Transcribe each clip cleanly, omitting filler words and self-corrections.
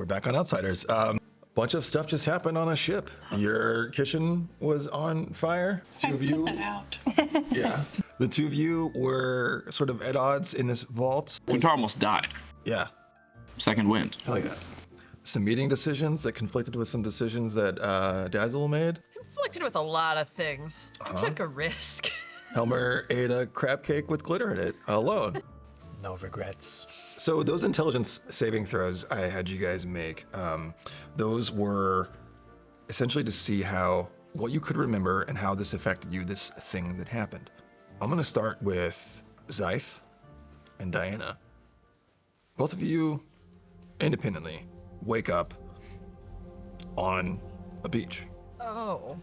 we're back on Outsiders. Bunch of stuff just happened on a ship. Your kitchen was on fire. I put that out. Yeah. The two of you were sort of at odds in this vault. Guntar almost died. Yeah. Second wind. Hell yeah. Some meeting decisions that conflicted with some decisions that Dazzle made. Conflicted with a lot of things. I took a risk. Helmer ate a crab cake with glitter in it alone. No regrets. So those intelligence saving throws I had you guys make, those were essentially to see what you could remember and how this affected you, this thing that happened. I'm gonna start with Zythe and Diana. Both of you, independently, wake up on a beach. Oh.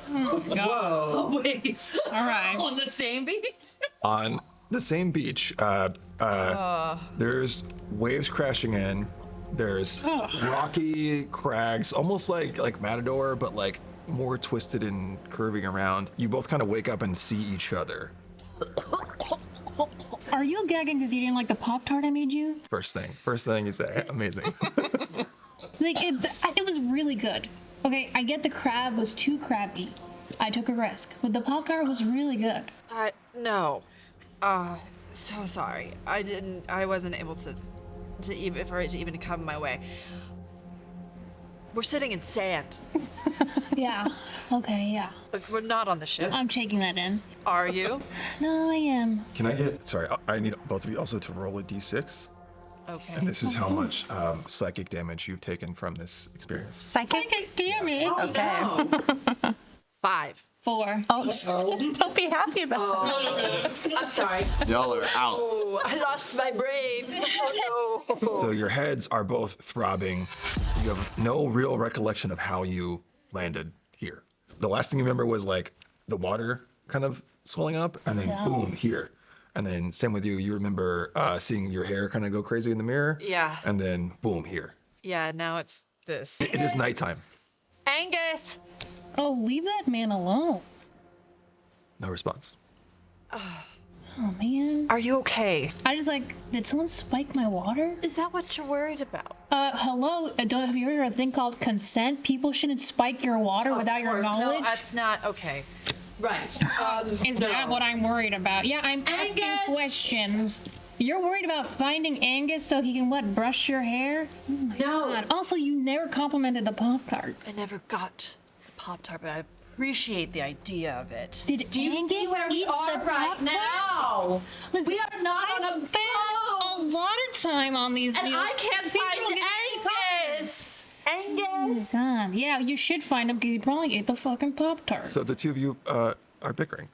Whoa. Wait. All right. On the same beach? On the same beach, there's waves crashing in. There's rocky crags, almost like Matador, but like more twisted and curving around. You both kind of wake up and see each other. Are you gagging because you didn't like the Pop-Tart I made you? First thing you say. Amazing. Like, it was really good. Okay, I get the crab was too crabby. I took a risk, but the Pop-Tart was really good. No. So sorry. I wasn't able to even come my way. We're sitting in sand. Yeah. Okay, yeah. Because we're not on the ship. I'm taking that in. Are you? No, I am. Can I get, sorry, I need both of you also to roll a d6. Okay. And this is how much psychic damage you've taken from this experience. Psychic? Damn it. Okay. 5. 4. Oh, don't be happy about that. I'm sorry. Y'all are out. Oh, I lost my brain. Oh no. So your heads are both throbbing. You have no real recollection of how you landed here. The last thing you remember was like the water kind of swelling up and then boom, here. And then same with you, you remember seeing your hair kind of go crazy in the mirror. Yeah. And then boom, here. Yeah, now it's this. It is nighttime. Angus! Oh, leave that man alone. No response. Oh, man. Are you okay? I just did someone spike my water? Is that what you're worried about? Hello? Have you heard of a thing called consent? People shouldn't spike your water without your knowledge? No, that's not okay. Right. Is that what I'm worried about? Yeah, I'm asking questions. You're worried about finding Angus so he can brush your hair? Oh my God. Also, you never complimented the Pop-Tart. I never got the Pop-Tart, but I appreciate the idea of it. Do you see where we are right now? Listen, We are not on a spent boat. a lot of time on these And meals. I can't find Angus. Angus. God, yeah, you should find him because he probably ate the fucking Pop-Tart. So the two of you are bickering.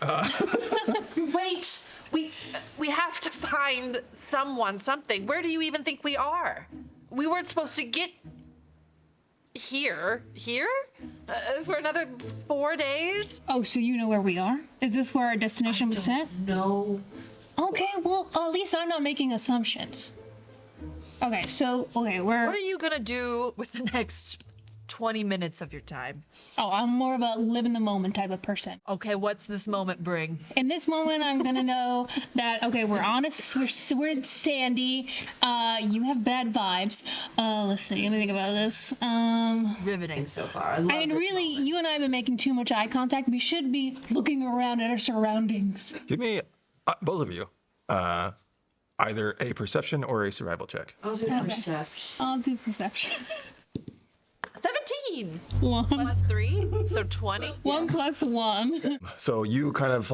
Wait. We have to find something. Where do you even think we are? We weren't supposed to get here for another 4 days. Oh, so you know where we are? Is this where our destination was set? No. Okay, well, at least I'm not making assumptions. Okay, we're... What are you gonna do with the next 20 minutes of your time? Oh, I'm more of a live in the moment type of person. Okay, what's this moment bring? In this moment, I'm gonna know that, okay, we're in Sandy. You have bad vibes. Let's see, let me think about this. Riveting so far. I mean, really, you and I have been making too much eye contact. We should be looking around at our surroundings. Give me, both of you, either a perception or a survival check. I'll do perception. I'll do perception. 17 1 plus 3, so 20. 1 plus 1. So you kind of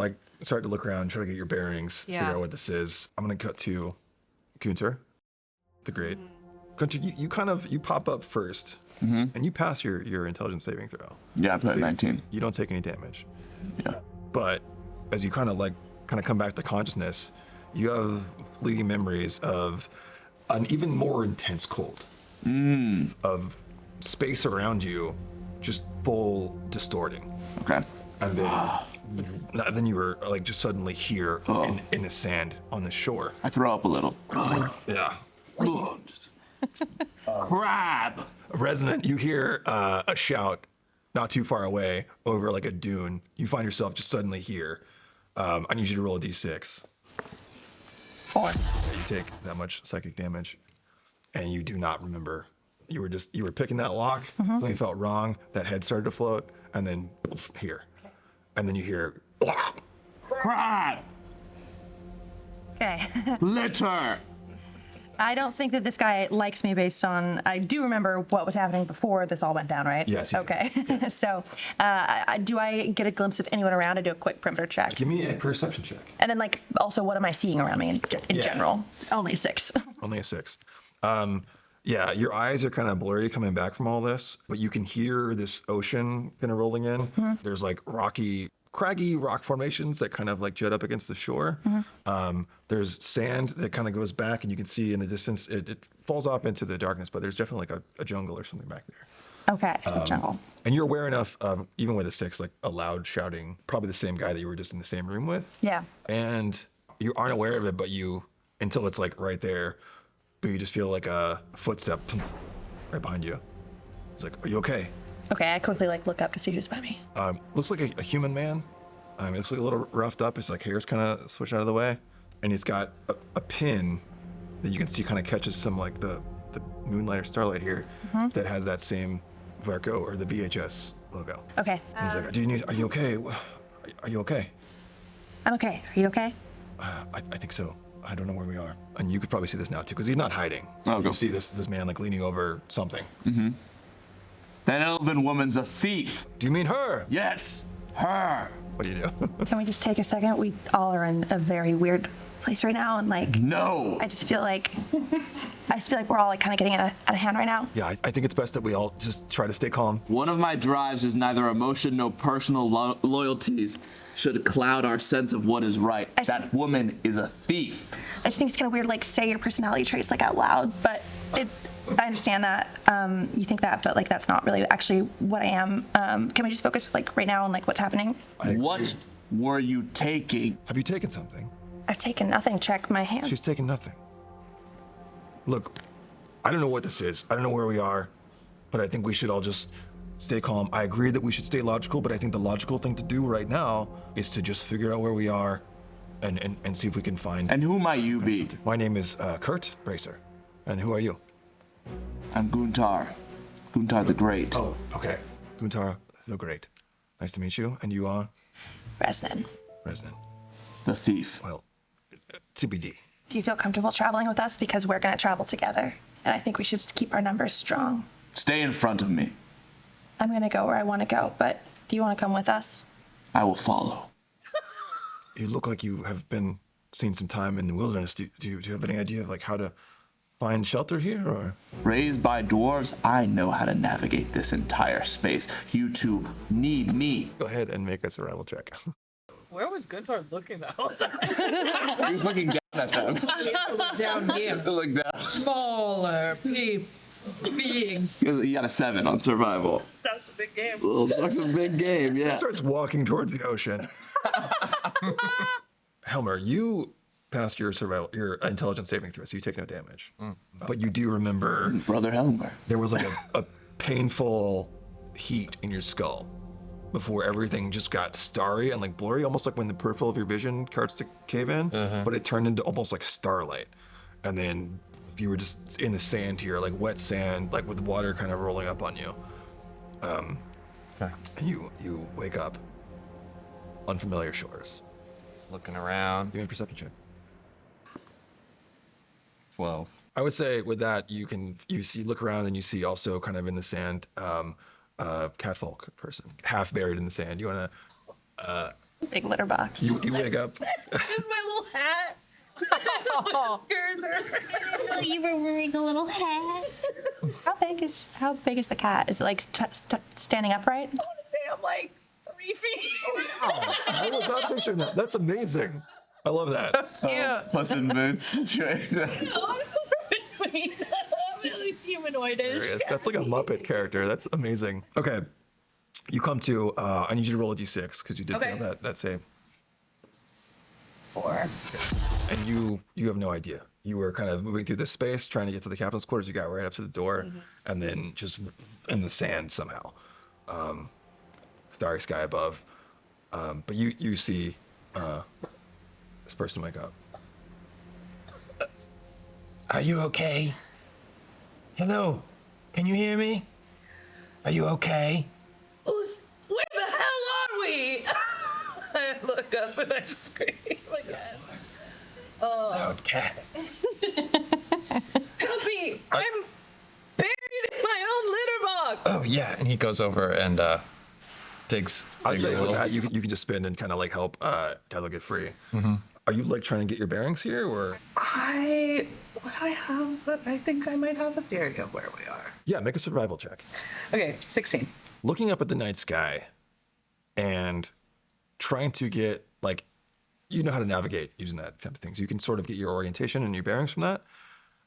start to look around, try to get your bearings, figure Yeah. out what this is. I'm gonna cut to Guntar, the Great. Guntar, you pop up first, and you pass your intelligence saving throw. Yeah, I put 19. You don't take any damage. Yeah. But as you kind of come back to consciousness, you have fleeting memories of an even more intense cold. Of space around you just full distorting. Okay. And then you were just suddenly here in the sand on the shore. I throw up a little. Yeah. Crab! Reznin, you hear a shout not too far away over a dune. You find yourself just suddenly here. I need you to roll a d6. 4. You take that much psychic damage, and you do not remember you were picking that lock, something felt wrong, that head started to float, and then poof, here. And then you hear, Crap! Okay. Litter! I don't think that this guy likes me based on. I do remember what was happening before this all went down, right? Yes, you do. Okay. So, do I get a glimpse of anyone around? I do a quick perimeter check. give me a perception check. And then, like, also, what am I seeing around me in Yeah. general? Only 6. Only a 6. Yeah, your eyes are kind of blurry coming back from all this, but you can hear this ocean kind of rolling in. There's like craggy rock formations that kind of like jut up against the shore. There's sand that kind of goes back, and you can see in the distance, it falls off into the darkness, but there's definitely like a jungle or something back there. Okay. Jungle. And you're aware enough of, even with a 6, like a loud shouting, probably the same guy that you were just in the same room with. Yeah. And you aren't aware of it, but until it's like right there, but you just feel like a footstep right behind you. It's like, are you okay? Okay. I quickly like look up to see who's by me. Looks like a human man. It looks like a little roughed up. His like hair's kind of switched out of the way, and he's got a pin that you can see kind of catches some like the moonlight or starlight here that has that same Varko or the VHS logo. Okay. And he's like, are you okay? Are you okay? I'm okay. Are you okay? I think so. I don't know where we are. And you could probably see this now too, because he's not hiding. Oh, go. You see this man like leaning over something. That elven woman's a thief. Do you mean her? Yes, her. What do you do? Can we just take a second? We all are in a very weird place right now, and like, No. I just feel like we're all like kind of getting out of hand right now. Yeah, I think it's best that we all just try to stay calm. One of my drives is neither emotion nor personal loyalties should cloud our sense of what is right. That woman is a thief. I just think it's kind of weird, like, say your personality traits like out loud, but I understand that you think that, but like that's not really actually what I am. Can we just focus like right now on like what's happening? What were you taking? Have you taken something? I've taken nothing. Check my hands. She's taken nothing. Look, I don't know what this is. I don't know where we are, but I think we should all just stay calm. I agree that we should stay logical, but I think the logical thing to do right now is to just figure out where we are and see if we can find. And who might you be? My name is Kurt Bracer. And who are you? I'm Guntar. Guntar the Great. Oh, okay. Guntar the Great. Nice to meet you. And you are? Reznin. Reznin. The thief. Well, TBD. Do you feel comfortable traveling with us? Because we're going to travel together. And I think we should just keep our numbers strong. Stay in front of me. I'm going to go where I want to go, but do you want to come with us? I will follow. You look like you have been seen some time in the wilderness. Do you have any idea of like how to find shelter here, or? Raised by dwarves, I know how to navigate this entire space. You two need me. Go ahead and make a survival check. Where was Guntar looking the whole time? He was looking down at them. Down here. Look down. Smaller beings. He got a 7 on survival. That's a big game. That's a big game, yeah. Starts walking towards the ocean. Helmer, you passed your intelligence saving throw, so you take no damage. But you do remember Brother Helmer. there was like a painful heat in your skull before everything just got starry and like blurry, almost like when the peripheral of your vision starts to cave in, but it turned into almost like starlight. And then you were just in the sand here, like wet sand, like with water kind of rolling up on you. Okay. And you wake up. Unfamiliar shores. Just looking around. Give me a perception check. 12. I would say with that you look around and you see also kind of in the sand catfolk person half buried in the sand. You wanna Big litter box. you wake up. Is my little hat? Oh, you were wearing a little hat. How big is the cat? Is it like standing upright? I want to say I'm like 3 feet. I was not picturing that. That's amazing. I love that. Yeah. Puss in Boots situation. I'm somewhere between really humanoidish. That's like a Muppet character. That's amazing. Okay. You come to I need you to roll a d6 because you did Okay. fail that save. 4. And you have no idea. You were kind of moving through this space, trying to get to the captain's quarters. You got right up to the door, and then just in the sand somehow. Starry sky above. But you see this person wake up. Are you okay? Hello. Can you hear me? Are you okay? Where the hell are we? I look up and I scream again. Loud cat. Help me! I'm buried in my own litter box. Oh yeah, and he goes over and digs I'd a say with little. that, you can just spin and kind of like help Dazzle get free. Are you like trying to get your bearings here, or? I have, but I think I might have a theory of where we are. Yeah, make a survival check. Okay, 16. Looking up at the night sky and trying to get, like, you know how to navigate using that type of things. You can sort of get your orientation and your bearings from that.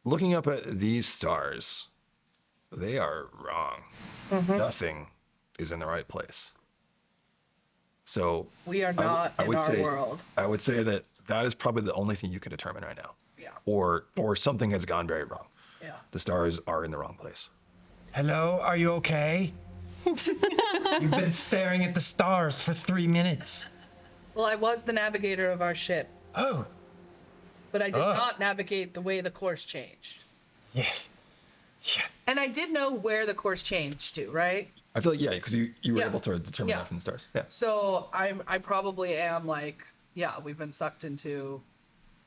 Looking up at these stars, they are wrong. Nothing is in the right place. So We are not in our world. I would say that is probably the only thing you can determine right now. Yeah. Or something has gone very wrong. Yeah. The stars are in the wrong place. Hello, are you okay? You've been staring at the stars for 3 minutes. Well, I was the navigator of our ship, Oh, but I did not navigate the way the course changed. yes. Yeah. And I did know where the course changed to, right? I feel like, yeah, because you were Yeah. able to determine Yeah. that from the stars. Yeah. So I probably am like, yeah, we've been sucked into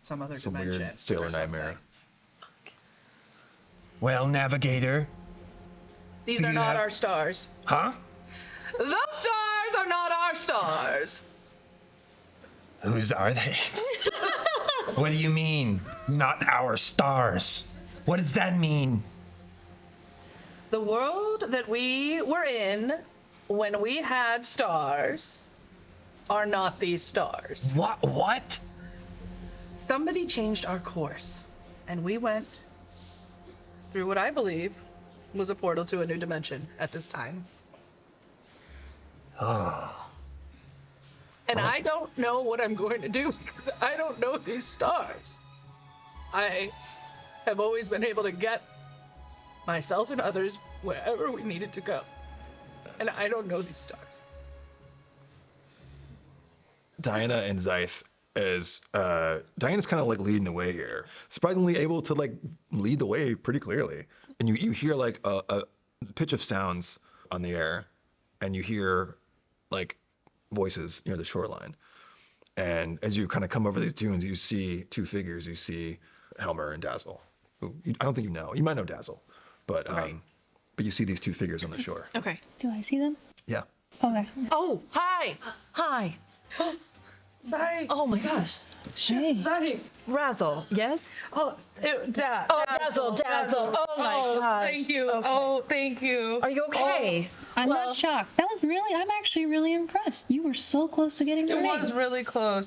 some other Some dimension. weird sailor or something. nightmare. Well, navigator. These Do are you not have- our stars. Huh? Those stars are not our stars. Whose are they? What do you mean, not our stars? What does that mean? The world that we were in when we had stars are not these stars. What? Somebody changed our course, and we went through what I believe was a portal to a new dimension at this time. And I don't know what I'm going to do because I don't know these stars. I have always been able to get myself and others wherever we needed to go. And I don't know these stars. Diana and Zythe, as Diana's kind of like leading the way here, surprisingly able to like lead the way pretty clearly. And you hear like a pitch of sounds on the air, and you hear like voices near the shoreline. And as you kind of come over these dunes, you see two figures. You see Helmer and Dazzle. Who I don't think you know. You might know Dazzle, but you see these two figures on the shore. Okay. Do I see them? Yeah. Okay. Oh, hi. Hi. Sorry. Oh my gosh. Hey. Sorry. Razzle, yes? Oh, Dazzle. Oh my gosh. Thank you. Okay. Oh, thank you. Are you okay? I'm not shocked. That was really, I'm actually really impressed. You were so close to getting It your was name. really close.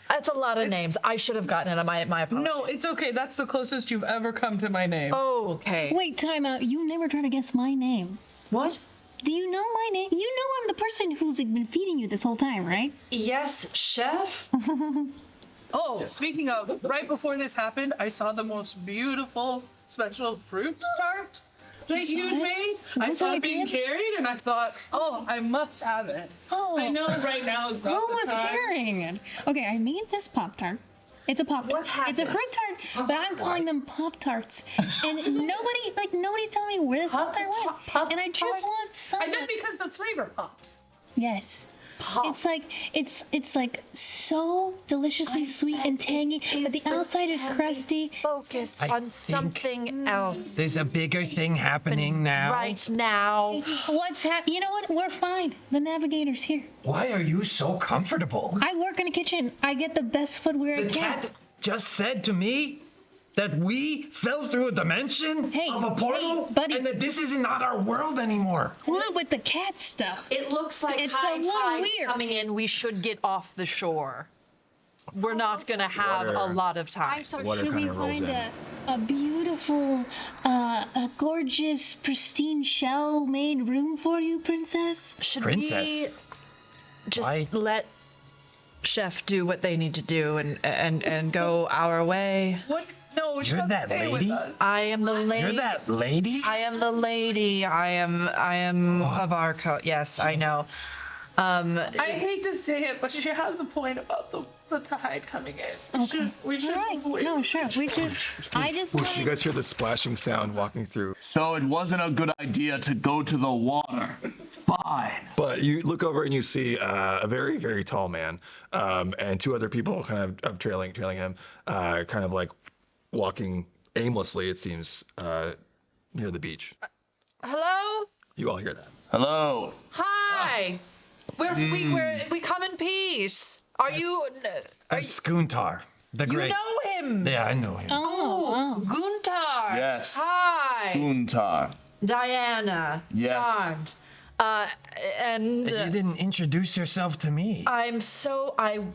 That's a lot of names. I should have gotten it. My apologies. No, it's okay. That's the closest you've ever come to my name. Oh, okay. Wait, time out. You never try to guess my name. What? Do you know my name? You know I'm the person who's like, been feeding you this whole time, right? Yes, chef? Oh, speaking of, right before this happened, I saw the most beautiful special fruit tart that you'd made. I Was saw it it being good? carried, and I thought, oh, I must have it. Oh. I know right now is Who not the was time. carrying it? Okay, I made this Pop-Tart. It's a Pop-Tart. What It's a happened? fruit tart, but I'm calling them Pop-Tarts. And nobody's telling me where this Pop-Tart went. And I just want some. I bet because the flavor pops. Yes. It's like so deliciously sweet and tangy, but the outside is crusty. Focus I on think- something else There's a bigger thing happening now. right now. What's happening? You know what? We're fine. The navigator's here. Why are you so comfortable? I work in a kitchen. I get the best footwear I The can. cat just said to me that we fell through a dimension Hey, of a portal, hey, buddy. and that this is not our world anymore. Look with the cat stuff. It looks like It's high a little tide weird. coming in. We should get off the shore. We're not going to have a Water. lot of time. Water Should we kinda rolls find in. a beautiful, a gorgeous, pristine shell-made room for you, princess? Should Princess. we just Why? let Chef do what they need to do and go our way? What? No, You're that lady? I am the lady. You're that lady? I am the lady. I am a Varko. Yes, I know. I hate to say it, but she has a point about the the tide coming in. Okay. We should Right. wait. No, sure. We should. I just Whoosh, you wanted. guys hear the splashing sound walking through. So it wasn't a good idea to go to the water. Fine. But you look over and you see a very, very tall man and two other people kind of trailing him, kind of like walking aimlessly, it seems, near the beach. Hello? You all hear that. Hello. Hi. We come in peace. Are you? That's Guntar, the You great. know him? Yeah, I know him. Oh. Guntar. Yes. Hi. Guntar. Diana. Yes. Charmed. And You didn't introduce yourself to me. I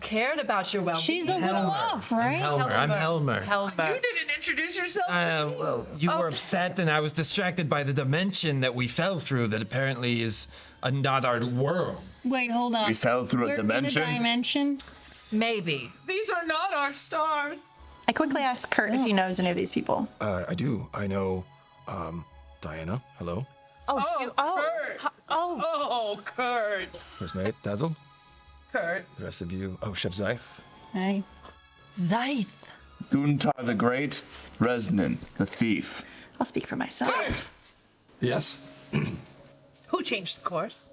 cared about your well-being. She's a little off, right? Helmer. I'm Helmer. Helmer. You didn't introduce yourself. Well, you were upset, and I was distracted by the dimension that we fell through. That apparently is not our world. Wait, hold on. We fell through a We're dimension? In a dimension? Maybe. These are not our stars. I quickly ask Kurt if he knows any of these people. I do. I know Diana. Hello. Kurt. Oh, Kurt. Where's my Dazzle? Kurt. The rest of you. Oh, Chef Zythe. Hey. Zythe. Guntar the Great. Reznin, the thief. I'll speak for myself. Yes. Who changed the course?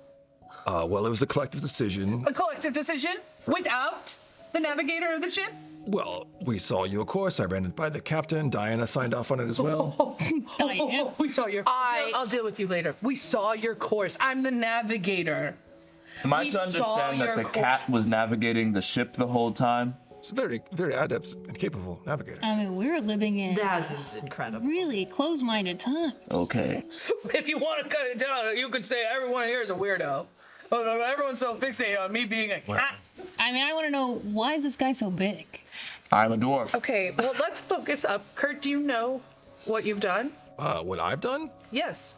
Well, it was a collective decision. A collective decision without the navigator of the ship? Well, we saw you, of course. I ran it by the captain. Diana signed off on it as well. Diane. We saw your. I'll deal with you later. We saw your course. I'm the navigator. Am I We to saw understand that your the cat was navigating the ship the whole time? It's a very, very adept and capable navigator. I mean, we're living in Dazzle's incredible. really close-minded times. Okay. If you want to cut it down, you could say everyone here is a weirdo. Everyone's so fixated on me being a cat. I mean, I want to know, why is this guy so big? I'm a dwarf. Okay, well, let's focus up. Kurt, do you know what you've done? What I've done? Yes.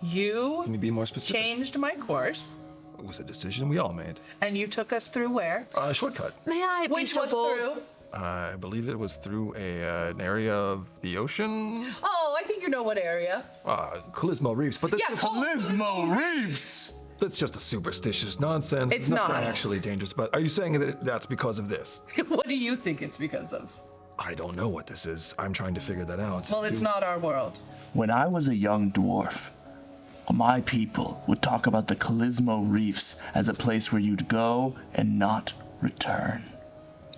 Can You you be more specific? changed my course, It was a decision we all made. and you took us through where? Shortcut. May I be Which so was bold? through? I believe it was through an area of the ocean. Oh, I think you know what area. Clismo Reefs, but that's, Yeah, just, Lismo Reefs! that's just a superstitious nonsense. It's nothing not. actually dangerous. But are you saying that that's because of this? What do you think it's because of? I don't know what this is. I'm trying to figure that out. Well, it's not our world. When I was a young dwarf, my people would talk about the Clismo Reefs as a place where you'd go and not return.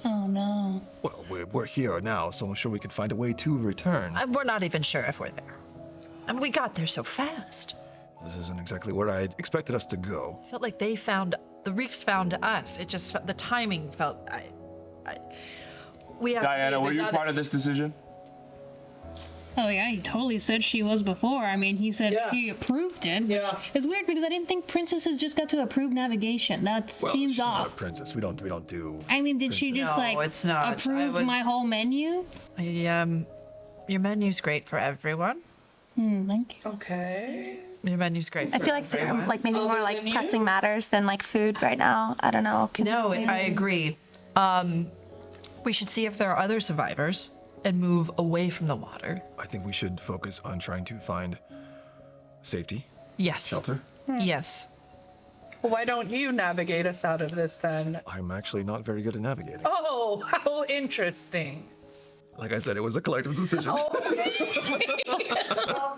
Oh, no. Well, we're here now, so I'm sure we can find a way to return. We're not even sure if we're there. And we got there so fast. This isn't exactly where I expected us to go. Felt like the reefs found us. It just, the timing felt, we have to see Diana, if were you there's part of others. this decision? Oh, yeah, he totally said she was before. I mean, he said Yeah. she approved it. Which Yeah. is weird because I didn't think princesses just got to approve navigation. That Well, seems she's not a off. princess. We don't do. I mean, did she just No, like it's not. approve my whole menu? Your menu's great for everyone. Thank you. Okay. Your menu's great I for feel like they're everyone. like maybe more Other like than you? pressing matters than like food right now. I don't know. No, I agree. We should see if there are other survivors and move away from the water. I think we should focus on trying to find safety, Yes. shelter. Yes. Why don't you navigate us out of this then? I'm actually not very good at navigating. Oh, how interesting. Like I said, it was a collective decision.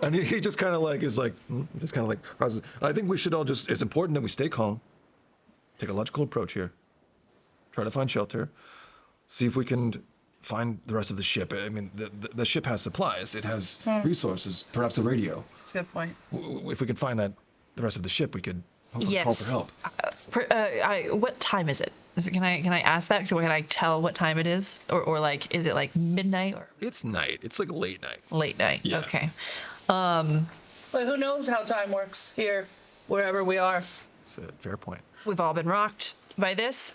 And he just kind of like is like, just kind of like, I think we should all just, it's important that we stay calm, take a logical approach here, try to find shelter, see if we can find the rest of the ship. I mean, the ship has supplies, it has resources, perhaps a radio. That's a good point. If we could find that, the rest of the ship, we could hopefully call for Yes. help. What time is it? Can I ask that? Can I tell what time it is? Or like, is it like midnight or It's night. It's like late night. late night? Yeah. Okay. But who knows how time works here, wherever we are. It's a fair point. We've all been rocked by this.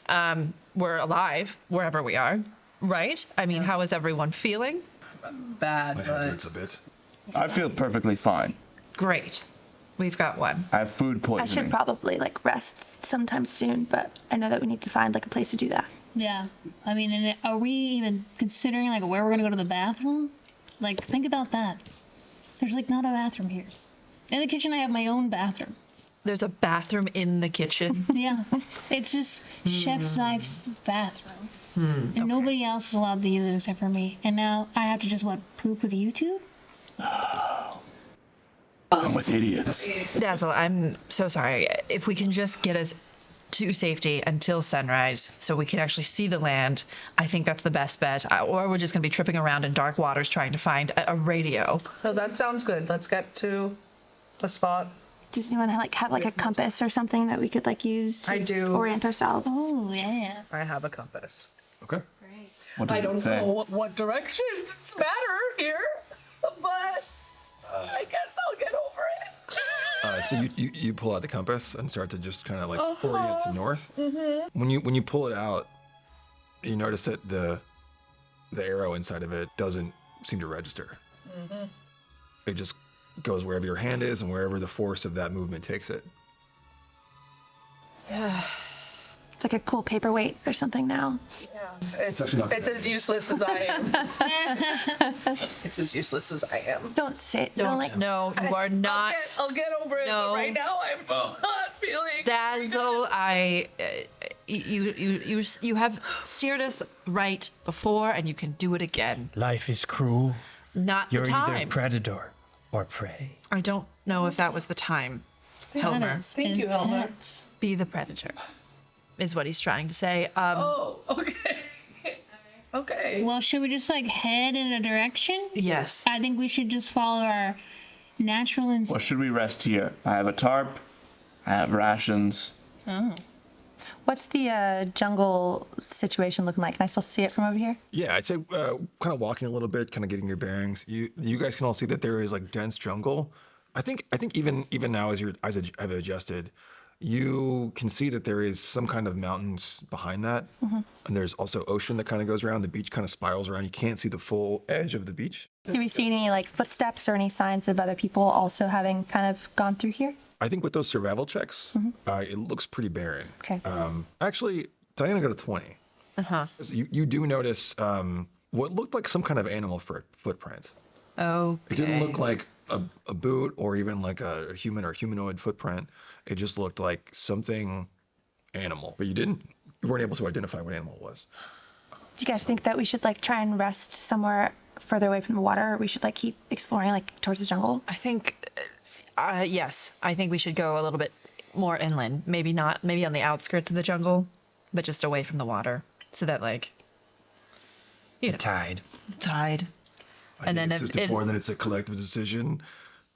We're alive wherever we are, right? I mean, how is everyone feeling? Bad, My head but hurts a bit. I feel perfectly fine. Great. We've got one. I have food I poisoning. should probably like rest sometime soon, but I know that we need to find like a place to do that. Yeah. I mean, and are we even considering like where we're gonna go to the bathroom? Like, think about that. There's like not a bathroom here. In the kitchen, I have my own bathroom. There's a bathroom in the kitchen. Yeah. It's just Chef Zythe's bathroom. And nobody else is allowed to use it except for me. And now I have to just, poop with you two? I'm with idiots. Dazzle, I'm so sorry. If we can just get us to safety until sunrise so we can actually see the land, I think that's the best bet. Or we're just going to be tripping around in dark waters trying to find a radio. No, that sounds good. Let's get to a spot. Does anyone have a compass or something that we could use to I do. orient ourselves? Oh, yeah. I have a compass. Okay. What does I it don't say? know what directions matter here, but I guess I'll get over it. So you pull out the compass and start to just kind of orient to north. Mm-hmm. When you pull it out, you notice that the arrow inside of it doesn't seem to register. Mm-hmm. It just goes wherever your hand is and wherever the force of that movement takes it. It's like a cool paperweight or something now. It's as useless as I am. It's as useless as I am. Don't sit. Don't like. No, you are not. I'll get over it. No. But right now, I'm not feeling. Dazzle, you have steered us right before, and you can do it again. Life is cruel. Not You're the time. either predator or prey. I don't know if that was the time, Helmer. Thank you, Helmer. Be the predator, is what he's trying to say. Oh, okay. Okay. Well, should we just head in a direction? Yes. I think we should just follow our natural Or instinct. should we rest here? I have a tarp. I have rations. Oh. What's the jungle situation looking like? Can I still see it from over here? Yeah, I'd say kind of walking a little bit, kind of getting your bearings. You guys can all see that there is dense jungle. I think even now as your eyes have adjusted, you can see that there is some kind of mountains behind that, and there's also ocean that kind of goes around. The beach kind of spirals around. You can't see the full edge of the beach. Do we see any footsteps or any signs of other people also having kind of gone through here? I think with those survival checks, it looks pretty barren. Okay. Actually, Diana got a 20. You do notice what looked like some kind of animal footprint. Okay. It didn't look like a boot or even a human or humanoid footprint. It just looked like something animal. But you weren't able to identify what animal it was. Do you guys think that we should try and rest somewhere further away from the water, or we should keep exploring towards the jungle? I think, yes. I think we should go a little bit more inland. Maybe on the outskirts of the jungle, but just away from the water, so that Tide. tide. And then it's just important that it's a collective decision.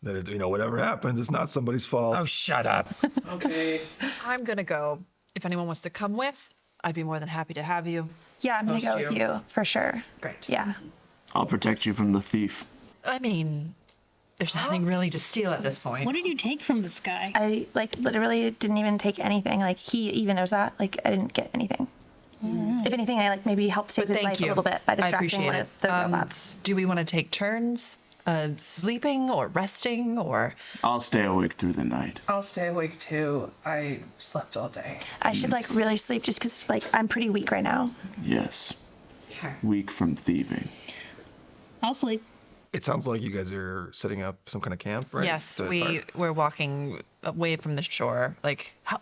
That whatever happens, it's not somebody's fault. Oh, shut up. Okay. I'm gonna go. If anyone wants to come with, I'd be more than happy to have you. Yeah, I'm gonna go with you for sure. Great. Yeah. I'll protect you from the thief. I mean, there's nothing really to steal at this point. What did you take from this guy? I literally didn't even take anything. He even knows that. I didn't get anything. If anything, I maybe helped save But his thank life you. a little bit by I distracting appreciate one it. of the robots. Do we want to take turns sleeping or resting or? I'll stay awake through the night. I'll stay awake too. I slept all day. I should really sleep just because I'm pretty weak right now. Yes. Okay. Weak from thieving. I'll sleep. It sounds like you guys are setting up some kind of camp, right? Yes, To we're walking away from the shore.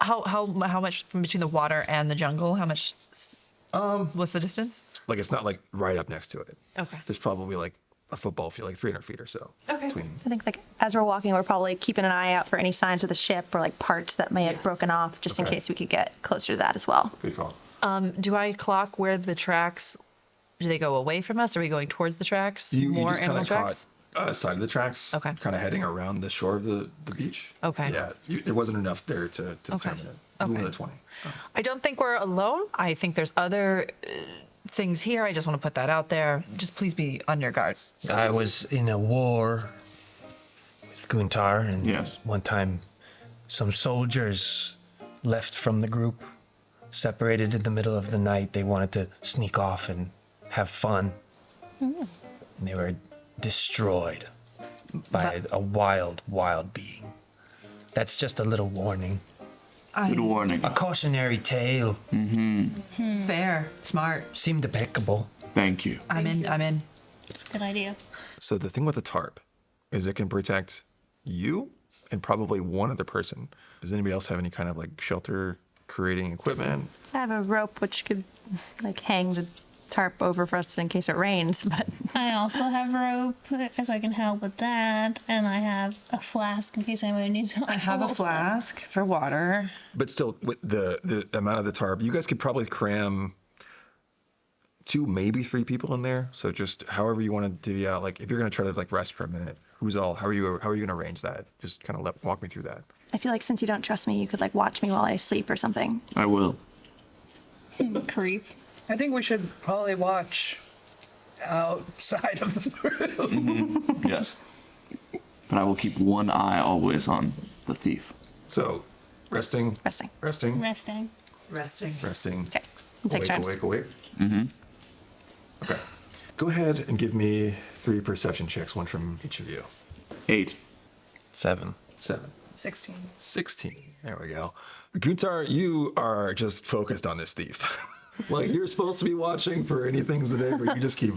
How much from between the water and the jungle? How much? What's the distance? it's not right up next to it. Okay. There's probably a football field, 300 feet or so. Okay. Between. I think as we're walking, we're probably keeping an eye out for any signs of the ship or parts that may have broken off, just in Okay. case we could get closer to that as well. Good call. Do I clock where the tracks? Do they go away from us? Are we going towards the tracks? You More just animal kind of tracks? caught side of the tracks. Okay. Kind of heading around the shore of the beach. Okay. Yeah, there wasn't enough there to determine it. Okay. Only the 20. I don't think we're alone. I think there's other things here. I just want to put that out there. Just please be on your guard. I was in a war with Guntar, and Yes. one time some soldiers left from the group, separated in the middle of the night. They wanted to sneak off and have fun. And they were destroyed by a wild, wild being. That's just a little warning. Good warning. A cautionary tale. Fair, smart. Seemed applicable. Thank you. I'm in. It's a good idea. So the thing with the tarp is it can protect you and probably one other person. Does anybody else have any kind of shelter creating equipment. I have a rope which could like hang the tarp over for us in case it rains, but I also have rope, because I can help with that, and I have a flask in case anybody needs help. I have a also. flask for water. But still, with the amount of the tarp, you guys could probably cram 2, maybe 3 people in there. So just however you want to divvy out. Like if you're gonna try to like rest for a minute, how are you gonna arrange that? Just kind of walk me through that. I feel like since you don't trust me, you could like watch me while I sleep or something. I will. Creep. I think we should probably watch outside of the room. Yes. But I will keep one eye always on the thief. So resting. Resting. Resting. Resting. Resting. Okay. We'll take turns. Awake. Okay. Go ahead and give me 3 perception checks, one from each of you. 8. 7. 7. 16. 16. There we go. Guntar, you are just focused on this thief. Like you're supposed to be watching for any things today, but you just keep.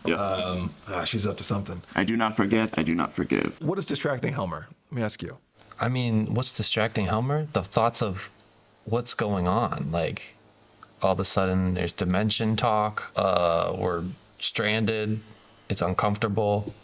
Yes. She's up to something. I do not forget. I do not forgive. What is distracting Helmer? Let me ask you. I mean, what's distracting Helmer? The thoughts of what's going on. Like, all of a sudden there's dimension talk. We're stranded. It's uncomfortable.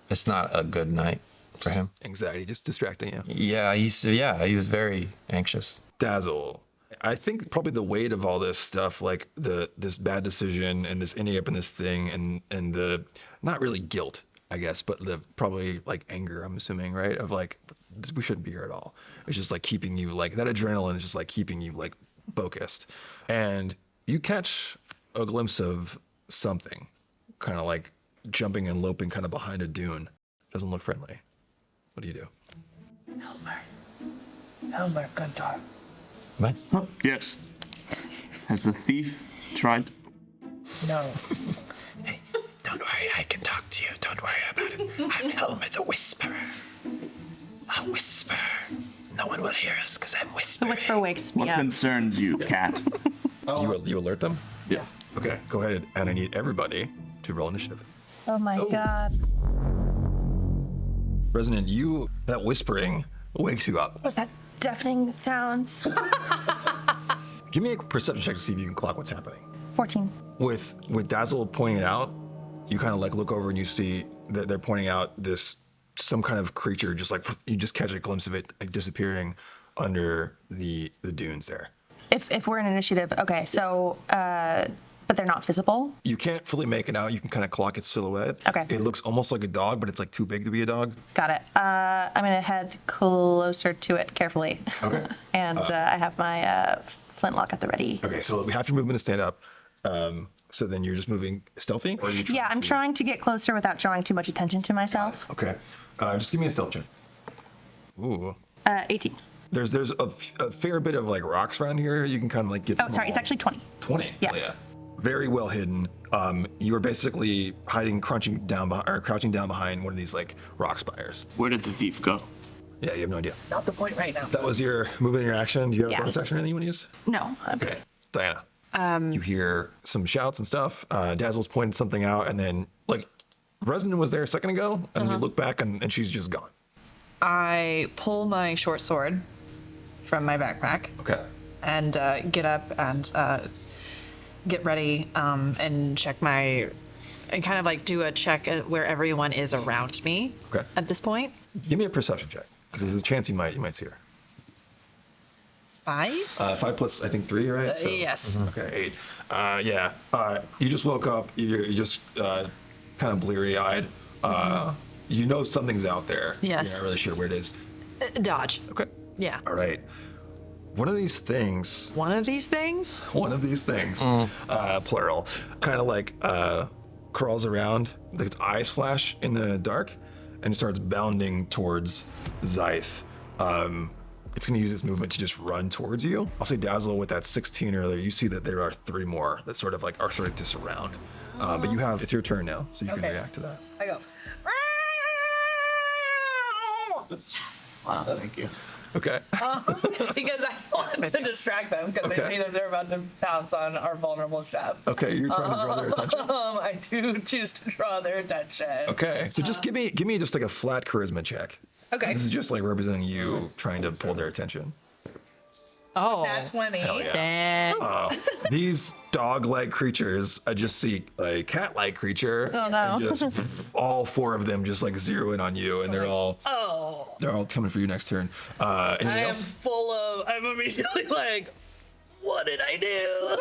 It's not a good night for him. Anxiety, just distracting you. Yeah, he's very anxious. Dazzle. I think probably the weight of all this stuff, like this bad decision and this ending up in this thing, and the not really guilt, I guess, but the probably like anger. I'm assuming, right? Of like we shouldn't be here at all. It's just like keeping you like that adrenaline is just like keeping you like focused, and you catch a glimpse of something, kind of like jumping and loping kind of behind a dune. Doesn't look friendly. What do you do? Helmer, Guntar. What? Yes. Has the thief tried? No. Hey, don't worry, I can talk to you. Don't worry about it. I'm Helmer the Whisperer. I'll whisper. No one will hear us because I'm The whispering. whisper wakes me What up. concerns you, cat? You alert them? Yes. Okay, go ahead, and I need everybody to roll initiative. Oh my god. Reznin, that whispering wakes you up. Was that deafening sounds? Give me a perception check to see if you can clock what's happening. 14. With Dazzle pointing it out, you kind of like look over and you see that they're pointing out some kind of creature, just like you just catch a glimpse of it like disappearing under the dunes there. If we're in initiative, okay, so, but they're not visible? You can't fully make it out. You can kind of clock its silhouette. Okay. It looks almost like a dog, but it's like too big to be a dog. Got it. I'm gonna head closer to it carefully. Okay. And I have my flintlock at the ready. Okay, so we have your movement to stand up. So then you're just moving stealthy? Or are you Yeah, I'm trying to get closer without drawing too much attention to myself. Okay. Just give me a stealth check. Ooh. 18. There's a fair bit of like rocks around here. You can kind of like get. Oh, sorry, it's actually 20. 20. Yeah. Oh, yeah. Very well hidden. You are basically crouching down behind one of these like rock spires. Where did the thief go? Yeah, you have no idea. Not the point right now. That was your movement, your action. Do you have a Yeah. bonus action or anything you want to use? No. Okay, Diana. You hear some shouts and stuff. Dazzle's pointed something out, and then like Reznin was there a second ago, and you look back, and she's just gone. I pull my short sword from my backpack Okay. and get up and get ready and check and kind of like do a check at where everyone is around me. Okay. At this point. Give me a perception check, because there's a chance you might see her. 5? 5 plus, I think 3, right? Yes. Okay, 8. Yeah. You just woke up. You're just kind of bleary-eyed. You know something's out there. Yes. You're not really sure where it is. Dodge. Okay. Yeah. All right. One of these things, One of these things? plural, kind of like crawls around, like its eyes flash in the dark, and starts bounding towards Zythe. It's going to use its movement to just run towards you. I'll say Dazzle with that 16 earlier, you see that there are 3 more that sort of like are starting to surround. But it's your turn now, so you can react to that. I go. Wow, thank you. Okay. Because I want to distract them because Okay. I see that they're about to pounce on our vulnerable chef. Okay, you're trying to draw their attention. I do choose to draw their attention. Okay, so just give me just like a flat charisma check. Okay. This is just like representing you trying to pull their attention. Oh. Nat 20. Damn. These dog-like creatures, I just see a cat-like creature. Oh, no. And just all 4 of them just like zero in on you, and they're all coming for you next turn. Anything I am else? I'm immediately like, what did I do?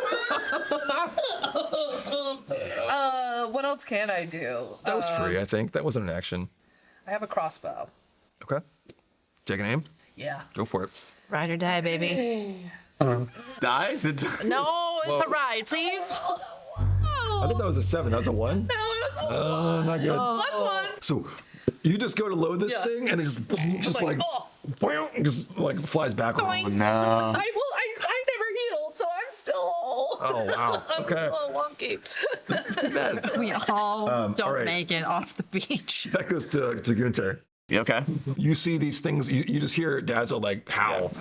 What else can I do? That was free, I think. That wasn't an action. I have a crossbow. Okay. Take an aim. Yeah. Go for it. Ride or die, baby. Dies? No, it's a ride, please. I thought that was a 7. That was a 1? No, it was Oh, not good. plus 1. So you just go to load this Yeah. thing, and it just like, boing, just like flies backwards. No. I never healed, so I'm still. Oh, wow. I'm Okay. still wonky. This is too bad. We all all don't right. make it off the beach. That goes to Guntar. You okay? You see these things, you just hear Dazzle like howl,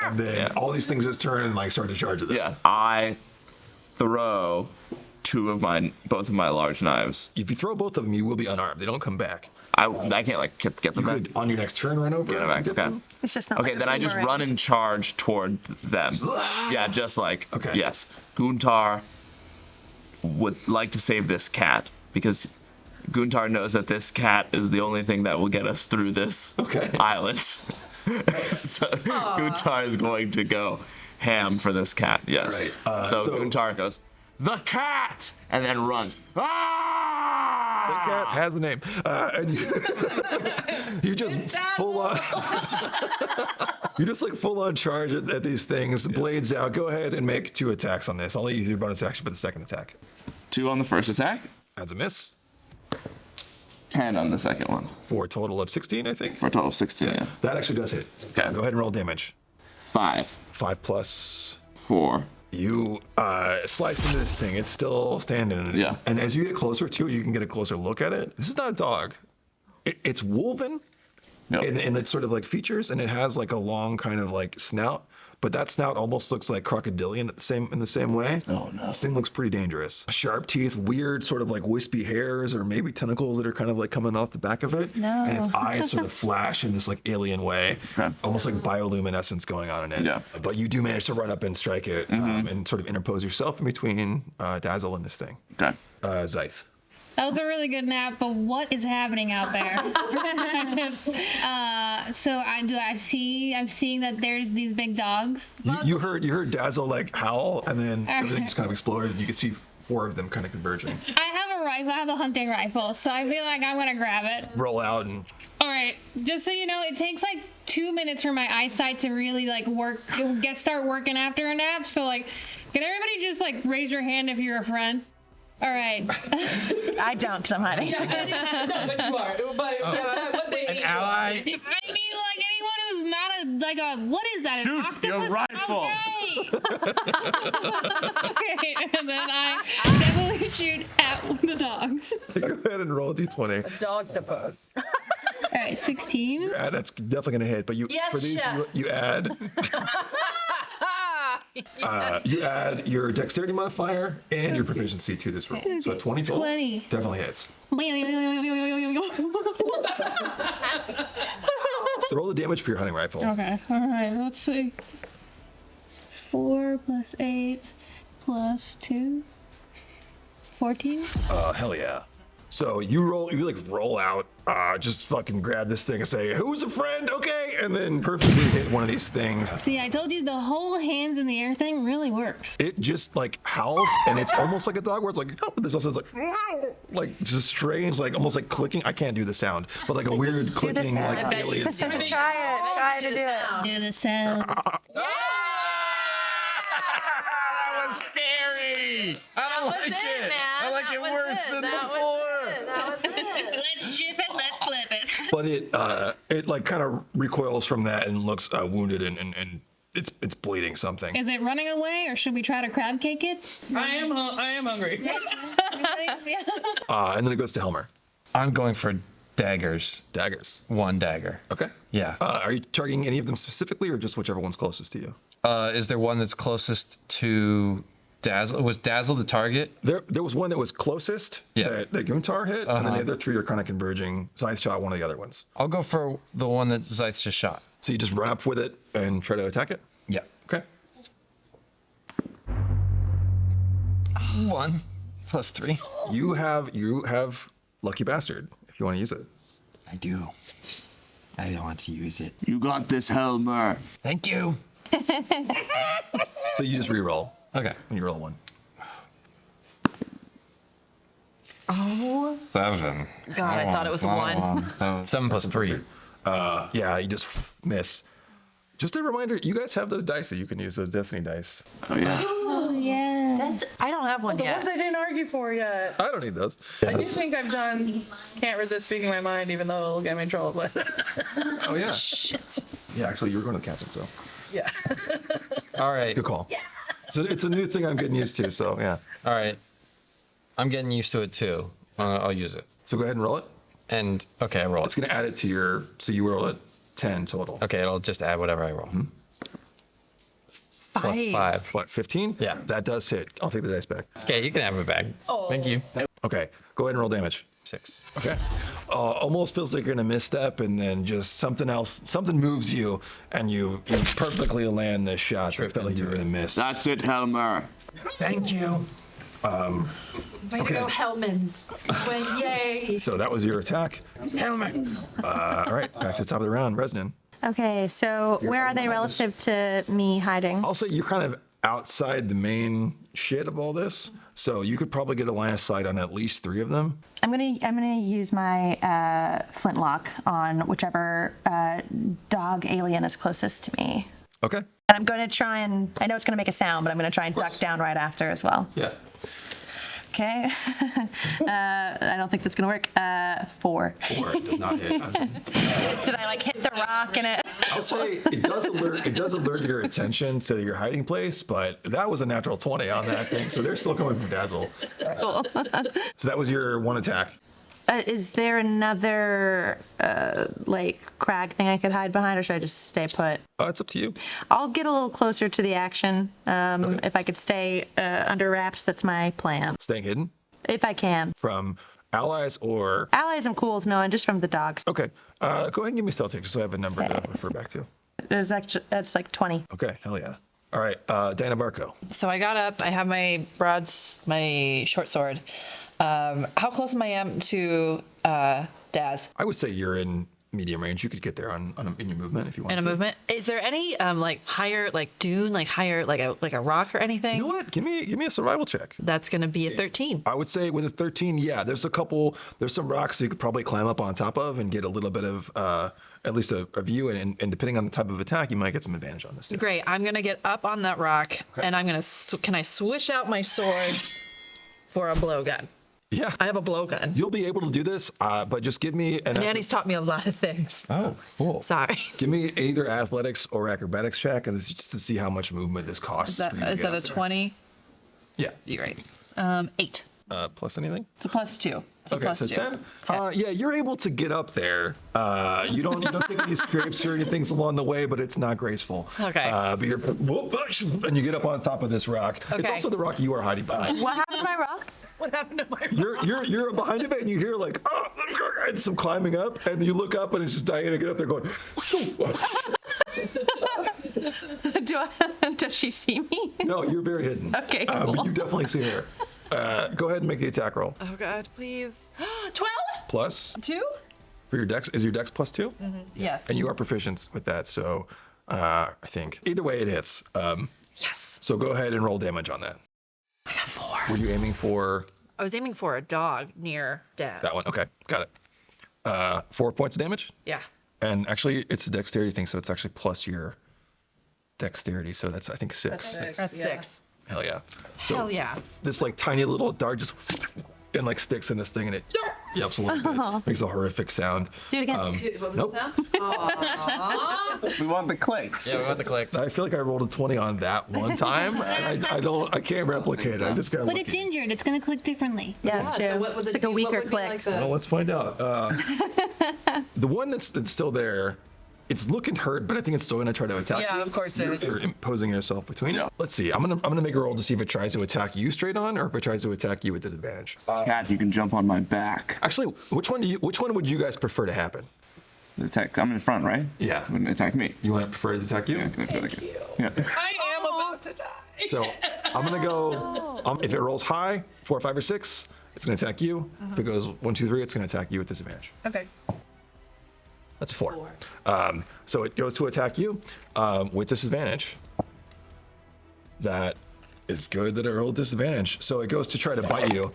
and then all these things just turn and like start to charge at them. Yeah. I throw both of my large knives. If you throw both of them, you will be unarmed. They don't come back. I can't like get them You back. could, on your next turn, run over Get them and back. get Okay. them. It's just not Okay, like then a I just boomerang. run and charge toward them. Yeah, just like, Okay. yes. Guntar would like to save this cat because Guntar knows that this cat is the only thing that will get us through this island. So Guntar is going to go ham for this cat, yes. Right. So so- Guntar goes, the cat! And then runs. The Ah! cat has a name. And you just full on. You just like full on charge at these things, blades out. Go ahead and make 2 attacks on this. I'll let you do your bonus action for the second attack. 2 on the first attack, That's a miss 10 on the second one. for a total of 16, I think. For a total of 16, yeah. That actually does hit. Okay. Go ahead and roll damage. 5, 5 plus. 4. You slice into this thing. It's still standing. Yeah. And as you get closer to it, you can get a closer look at it. This is not a dog. It's wolven Yep. in its sort of like features, and it has like a long kind of like snout. But that snout almost looks like crocodilian in the same way. Oh, no. This thing looks pretty dangerous. Sharp teeth, weird sort of like wispy hairs, or maybe tentacles that are kind of like coming off the back of it. No. And its eyes sort of flash in this like alien way, Okay. almost like bioluminescence going on in it. Yeah. But you do manage to run up and strike it, and sort of interpose yourself in between Dazzle and this thing. Okay. Zythe. That was a really good nap, but what is happening out there? I'm seeing that there's these big dogs. You heard Dazzle like howl, and then everything just kind of exploded, and you could see 4 of them kind of converging. I have a rifle. I have a hunting rifle, so I feel like I'm gonna grab it. Roll out and All right, just so you know, it takes like 2 minutes for my eyesight to really like start working after a nap. So like, can everybody just like raise your hand if you're a friend? All right. I don't, because I'm hiding. No, but you are. What they need. Ally. I mean, like anyone who's not what is that? An Shoot octopus? your rifle. Okay. Okay, and then I definitely shoot at the dogs. go ahead and roll a d20. Dogtopus. All right, 16. That's definitely gonna hit, but Yes, for these chef. you add you add your dexterity modifier and your proficiency to this roll. So 20 total 20. definitely hits. So roll the damage for your hunting rifle. Okay, all right, let's see. 4 plus 8 plus 2. 14? Hell yeah. So you roll out, just fucking grab this thing and say, "Who's a friend?" Okay, and then perfectly hit one of these things. See, I told you the whole hands in the air thing really works. It just like howls, and it's almost like a dog where it's like, oh, but there's also like just strange, like almost like clicking. I can't do the sound, but like a weird clicking, like I bet you alien. can. Try to do it. Do the sound. That was scary. I don't like it. I like it worse than before. Let's jip it, let's flip it. But it like kind of recoils from that and looks wounded and it's bleeding something. Is it running away, or should we try to crab cake it? I am hungry. And then it goes to Helmer. I'm going for daggers. Daggers. 1 dagger. Okay. Yeah. Are you targeting any of them specifically, or just whichever one's closest to you? Is there one that's closest to Dazzle? Was Dazzle the target? There was one that was closest that Guntar hit, and then the other 3 are kind of converging. Zythe shot one of the other ones. I'll go for the one that Zythe just shot. So you just run up with it and try to attack it? Yeah. Okay. 1 plus 3. You have Lucky Bastard if you want to use it. I do. I don't want to use it. You got this, Helmer. Thank you. So you just re-roll. Okay. When you roll 1. 7. God, I thought it was a 1. 7 plus 3. Yeah, you just miss. Just a reminder, you guys have those dice that you can use, those Destiny dice. Oh, yeah. Oh, yeah. I don't have one The yet. ones I didn't argue for yet. I don't need those. I do think I've done Can't Resist Speaking My Mind, even though it'll get me in trouble, but Oh, yeah. Shit. Yeah, actually, you were going to the captain, so. yeah. All right. Good call. Yeah. So it's a new thing I'm getting used to, so yeah. All right. I'm getting used to it too. I'll use it. So go ahead and roll it. And okay, I roll It's it. going to add it to your, so you roll it 10 total. Okay, it'll just add whatever I roll. Plus 5. What, 15? Yeah. That does hit. I'll take the dice back. Okay, you can have it back. Thank you. Okay, go ahead and roll damage. 6. Okay. Almost feels like you're in a misstep, and then just something else, something moves you, and you perfectly land this shot. That felt like you were going to miss. That's it, Helmer. Thank you. Way to go, Hellmans. Yay. So that was your attack. Helmer. All right, back to the top of the round. Reznin. Okay, so where are they relative to me hiding? I'll say you're kind of outside the main shit of all this, so you could probably get a line of sight on at least 3 of them. I'm gonna use my flintlock on whichever dog alien is closest to me. Okay. And I'm going to try and, I know it's going to make a sound, but I'm going to try and duck down right after as well. Yeah. Okay. I don't think that's going to work. 4. 4 does not hit. Did I like hit the rock and it? I'll say it does alert your attention to your hiding place, but that was a natural 20 on that thing, so they're still coming from Dazzle. Cool. So that was your 1 attack. Is there another like crag thing I could hide behind, or should I just stay put? It's up to you. I'll get a little closer to the action. If I could stay under wraps, that's my plan. Staying hidden If I can. from allies or... Allies I'm cool with knowing, just from the dogs. Okay. Go ahead and give me a stealth check just so I have a number to refer back to. That's like 20. Okay, hell yeah. All right, Dana Varko. So I got up. I have my my short sword. How close am I to Daz? I would say you're in medium range. You could get there in your movement if you want In a to. movement? Is there any like higher like dune, like higher like a rock or anything? You know what? Give me a survival check. That's gonna be a 13. I would say with a 13, yeah, there's some rocks you could probably climb up on top of and get a little bit of at least a view, and depending on the type of attack, you might get some advantage on this too. Great. I'm gonna get up on that rock and I'm gonna can I swish out my sword for a blowgun? Yeah. I have a blowgun. You'll be able to do this, but just give me an... Nanny's taught me a lot of things. Oh, cool. Sorry. Give me either athletics or acrobatics check, and this is just to see how much movement this costs. Is that a 20? Yeah. You're right. 8. Plus anything? It's a +2. It's a Okay, so 2. 10. Yeah, you're able to get up there. You don't take any scrapes or anything along the way, but it's not graceful. Okay. But you're and you get up on top of this rock. It's Okay. also the rock you are hiding behind. What happened to my rock? What happened to my You're behind of it, and you hear like and some climbing up, and you look up, and it's just Diana get up there going. Does she see me? No, you're very hidden. Okay, cool. But you definitely see her. Go ahead and make the attack roll. Oh God, please. 12? Plus 2? for your dex. Is your dex plus 2? Yes. And you are proficient with that, so I think either way it hits. Yes. So go ahead and roll damage on that. I got 4. Were you aiming for I was aiming for a dog near Daz. that one? Okay, got it. 4 points of damage. Yeah. And actually, it's a dexterity thing, so it's actually plus your dexterity. So that's I think 6. That's 6. Hell yeah. So Hell yeah. this like tiny little dart just and like sticks in this thing, and it absolutely makes a horrific sound. Do it again. What was Nope. the sound? We want the clicks. Yeah, we want the clicks. I feel like I rolled a 20 on that one time, and I can't replicate it. I just got But lucky. it's injured. It's gonna click differently. Yeah, it's true. It's like a weaker click. Well, let's find out. The one that's still there, it's looking hurt, but I think it's still gonna try to attack. Yeah, you. of course it is. You're imposing yourself between it. Let's see. I'm gonna make a roll to see if it tries to attack you straight on, or if it tries to attack you with disadvantage. Cat, you can jump on my back. Actually, which one would you guys prefer to happen? Attack. I'm in front, right? Yeah. Wouldn't attack me. You want to prefer to attack you? Yeah, can I feel like it? Yeah. I am about to die. So I'm gonna go. If it rolls high, 4, 5, or 6, it's gonna attack you. If it goes 1, 2, 3, it's gonna attack you at disadvantage. Okay. That's a 4. So it goes to attack you with disadvantage. That is good that it rolled disadvantage. So it goes to try to bite you,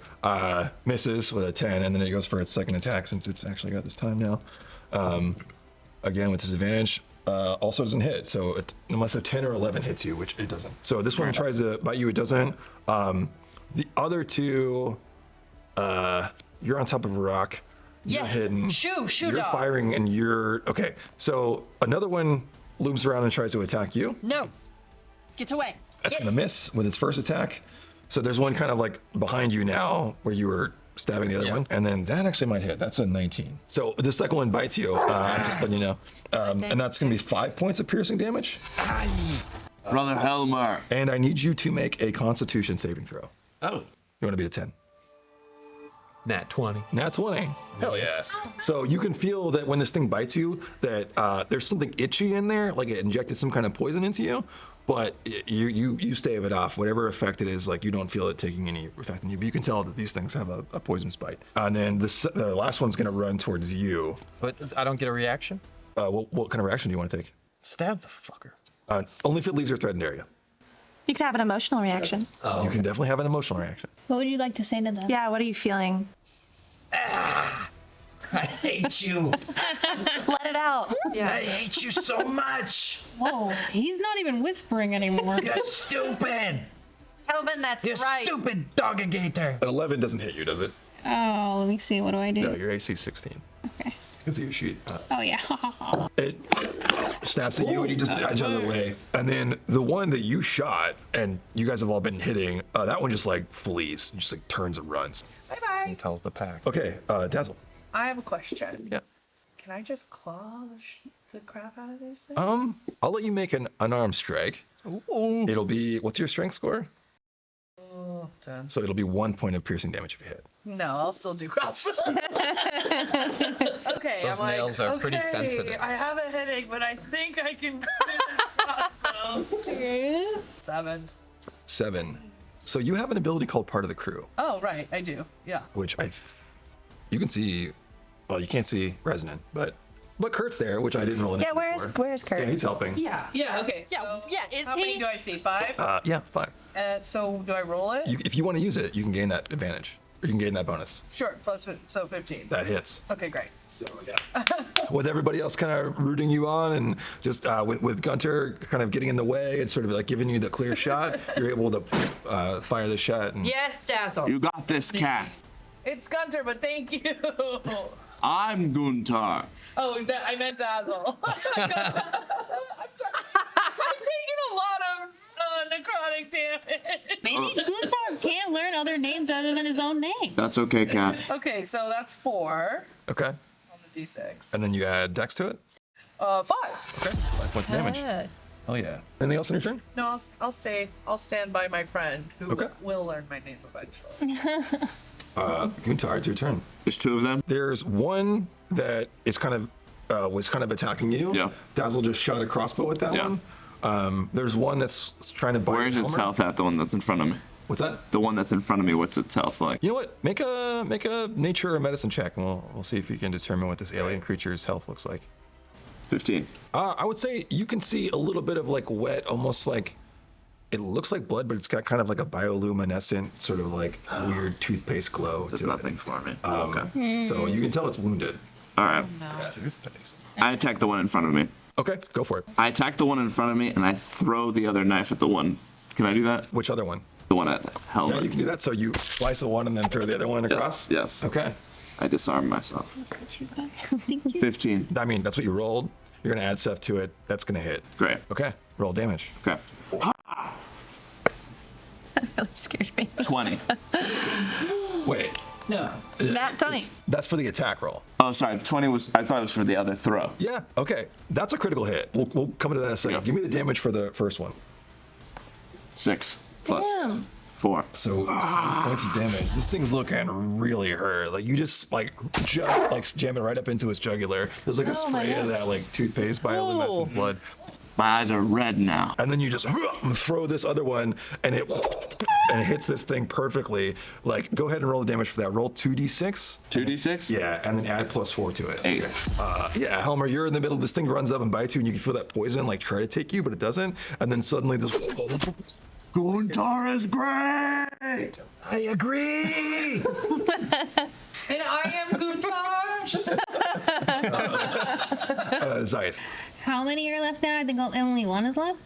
misses with a 10, and then it goes for its second attack since it's actually got this time now. Again with disadvantage. Also doesn't hit, so unless a 10 or 11 hits you, which it doesn't. So this one tries to bite you, it doesn't. The other two, you're on top of a rock. You're hidden. Shoot, You're dog. firing, and you're okay. So another one looms around and tries to attack you. No. Get away. That's gonna miss with its first attack. So there's one kind of like behind you now where you were stabbing the other one, and then that actually might hit. That's a 19. So the second one bites you. I'm just letting you know, and that's gonna be 5 points of piercing damage. Brother Helmer. And I need you to make a Constitution saving throw. Oh. You want to beat a 10? Nat 20. Nat 20. Hell yeah. So you can feel that when this thing bites you, that there's something itchy in there, like it injected some kind of poison into you, but you stave it off. Whatever effect it is, like you don't feel it taking any effect on you, but you can tell that these things have a poisonous bite. And then the last one's going to run towards you. But I don't get a reaction? What kind of reaction do you want to take? Stab the fucker. Only if it leaves your threatened area. You could have an emotional reaction. You can definitely have an emotional reaction. What would you like to say to them? Yeah, what are you feeling? I hate you. Let it out. I hate you so much. Whoa, he's not even whispering anymore. You're stupid. Kelvin, that's You're right. stupid dogagator. An 11 doesn't hit you, does it? Oh, let me see. What do I do? No, your AC is 16. Okay. You can see your sheet. Oh, yeah. It snaps at you and you just dodge out of the way. And then the one that you shot and you guys have all been hitting, that one just like flees, just like turns and runs. Bye-bye. And tells the pack. Okay, Dazzle. I have a question. Yeah. Can I just claw the crap out of these things? I'll let you make an unarmed strike. Ooh. It'll be, what's your strength score? 10. So it'll be 1 point of piercing damage if you hit. No, I'll still do crossbow. Okay, Those I'm nails like, are pretty okay, sensitive. I have a headache, but I think I can do this crossbow. 7. 7. So you have an ability called Part of the Crew, Oh, right, I do. Yeah. which you can see, well, you can't see Reznin, but Kurt's there, which I didn't roll Yeah, initiative for. where's Kurt? Yeah, he's helping. Yeah. Yeah, okay. Yeah, So yeah, is how he? many do I see? 5? Yeah, 5. So do I roll it? If you want to use it, you can gain that advantage. Or you can gain that bonus. Sure, so 15. That hits. Okay, great. So yeah. With everybody else kind of rooting you on, and just with Guntar kind of getting in the way and sort of like giving you the clear shot, you're able to fire the shot. And Yes, Dazzle. You got this, cat. It's Guntar, but thank you. I'm Guntar. Oh, I meant Dazzle. I'm sorry. I'm taking a lot of necrotic damage. Maybe Guntar can't learn other names other than his own name. That's okay, cat. Okay, so that's 4 okay. on the d6. And then you add Dex to it. 5. Okay. 5 points of damage. Oh yeah. Anything else on your turn? No, I'll stay. I'll stand by my friend who Okay. will learn my name eventually. Guntar, it's your turn. There's 2 of them. There's one that is kind of was kind of attacking you. Yeah. Dazzle just shot a crossbow at that Yeah. one. There's one that's trying to bite. Where's its Helmer. health at? The one that's in front of me. What's that? The one that's in front of me. What's its health like? You know what? Make a nature or medicine check, and we'll see if you can determine what this alien creature's health looks like. 15. I would say you can see a little bit of like wet, almost like it looks like blood, but it's got kind of like a bioluminescent sort of like weird toothpaste glow. There's to nothing it. for me. Okay. So you can tell it's wounded. All right. I attack the one in front of me. Okay, go for it. I attack the one in front of me, and I throw the other knife at the one. Can I do that? Which other one? The one at Helmer. Yeah, you can do that. So you slice the one and then throw the other one across? Yes. Okay. I disarm myself. 15. I mean, that's what you rolled. You're going to add stuff to it. That's going to hit. Great. Okay. Roll damage. Okay. That really scared me. 20. Wait. No. Nat 20. That's for the attack roll. Oh, sorry. 20 was. I thought it was for the other throw. Yeah. Okay. That's a critical hit. We'll come into that in a second. Yeah. Give me the damage for the first one. 6 plus 4. So points of damage. This thing's looking really hurt. Like you just like jam it right up into its jugular. There's like a spray of that like toothpaste bioluminescent blood My eyes are red now. And then you just throw this other one, and it hits this thing perfectly. Like, go ahead and roll the damage for that. Roll 2d6. 2d6? Yeah, and then add +4 to it. 8. Yeah, Helmer, you're in the middle. This thing runs up and bites you, and you can feel that poison like try to take you, but it doesn't. And then suddenly this. Guntar is great. I agree. And I am Guntar. Zythe. How many are left now? I think only one is left.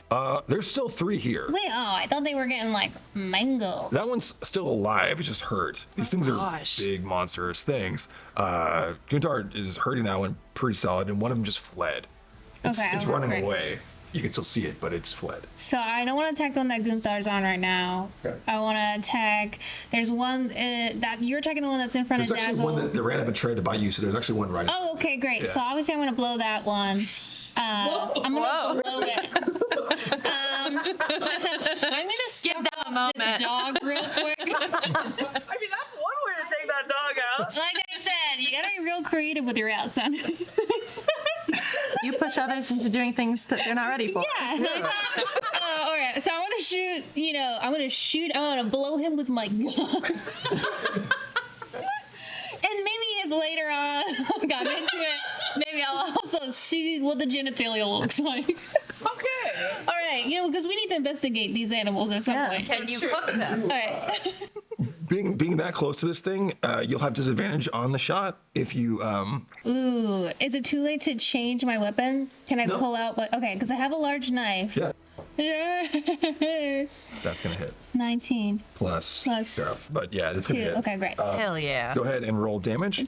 There's still 3 here. Wait, I thought they were getting like mango. That one's still alive. It's just hurt. These things are big, monstrous things. Guntar is hurting that one pretty solid, and one of them just fled. It's running away. You can still see it, but it's fled. So I don't want to attack the one that Gunthar's on right now. Okay. I want to attack. There's one that you're attacking the one that's in front There's of actually Dazzle. one that ran up and tried to bite you, so there's actually one right. Oh, okay, great. Yeah. So obviously I'm going to blow that one. I'm going to blow it. I'm going to Give that a moment. this dog real quick. I mean, that's one way to take that dog out. Like I said, you got to be real creative with your outs on You push others into doing things that they're not ready for. Yeah. Like, all right. So I want to shoot. I want to blow him with my gun. And maybe if later on I got into it, maybe I'll also see what the genitalia looks like. Okay. All right. Because we need to investigate these animals at some point. Can you cook them? All right. Being that close to this thing, you'll have disadvantage on the shot if you. Ooh. Is it too late to change my weapon? Can I pull out what? Okay, because I have a large knife. Yeah. Yeah. That's gonna hit. 19. Plus stuff. But yeah, it's gonna 2. hit. Okay, great. Hell yeah. Go ahead and roll damage.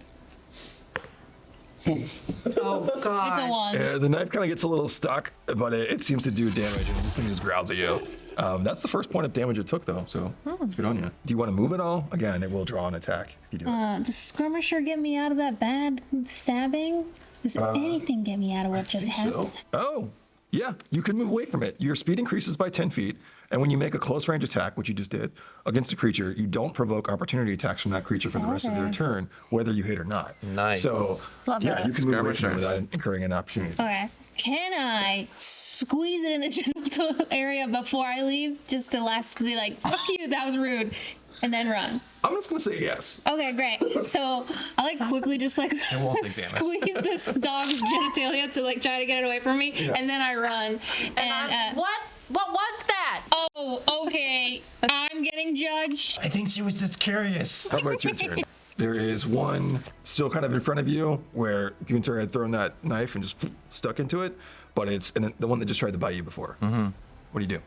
Oh, God. It's a 1. The knife kind of gets a little stuck, but it seems to do damage, and this thing just growls at you. That's the first point of damage it took, though, so good on you. Do you want to move at all? Again, it will draw an attack if you do it. Does Skirmisher get me out of that bad stabbing? Does anything get me out of what just happened? Oh, yeah, you can move away from it. Your speed increases by 10 feet, and when you make a close range attack, which you just did, against a creature, you don't provoke opportunity attacks from that creature for the rest of their turn, whether you hit or not. Nice. So, Love yeah, that. you can move away from it without incurring an opportunity. Okay. Can I squeeze it in the genital area before I leave? Just to be like, fuck you, that was rude. And then run. I'm just going to say yes. Okay, great. So I quickly just won't take damage. squeeze this dog's genitalia to try to get it away from me. Yeah. And then I run. And What was that? Oh, okay. I'm getting judged. I think she was just curious. Helmer, it's your turn. There is one still kind of in front of you where Guntar had thrown that knife and just stuck into it, but it's the one that just tried to bite you before. Mm-hmm. What do you do?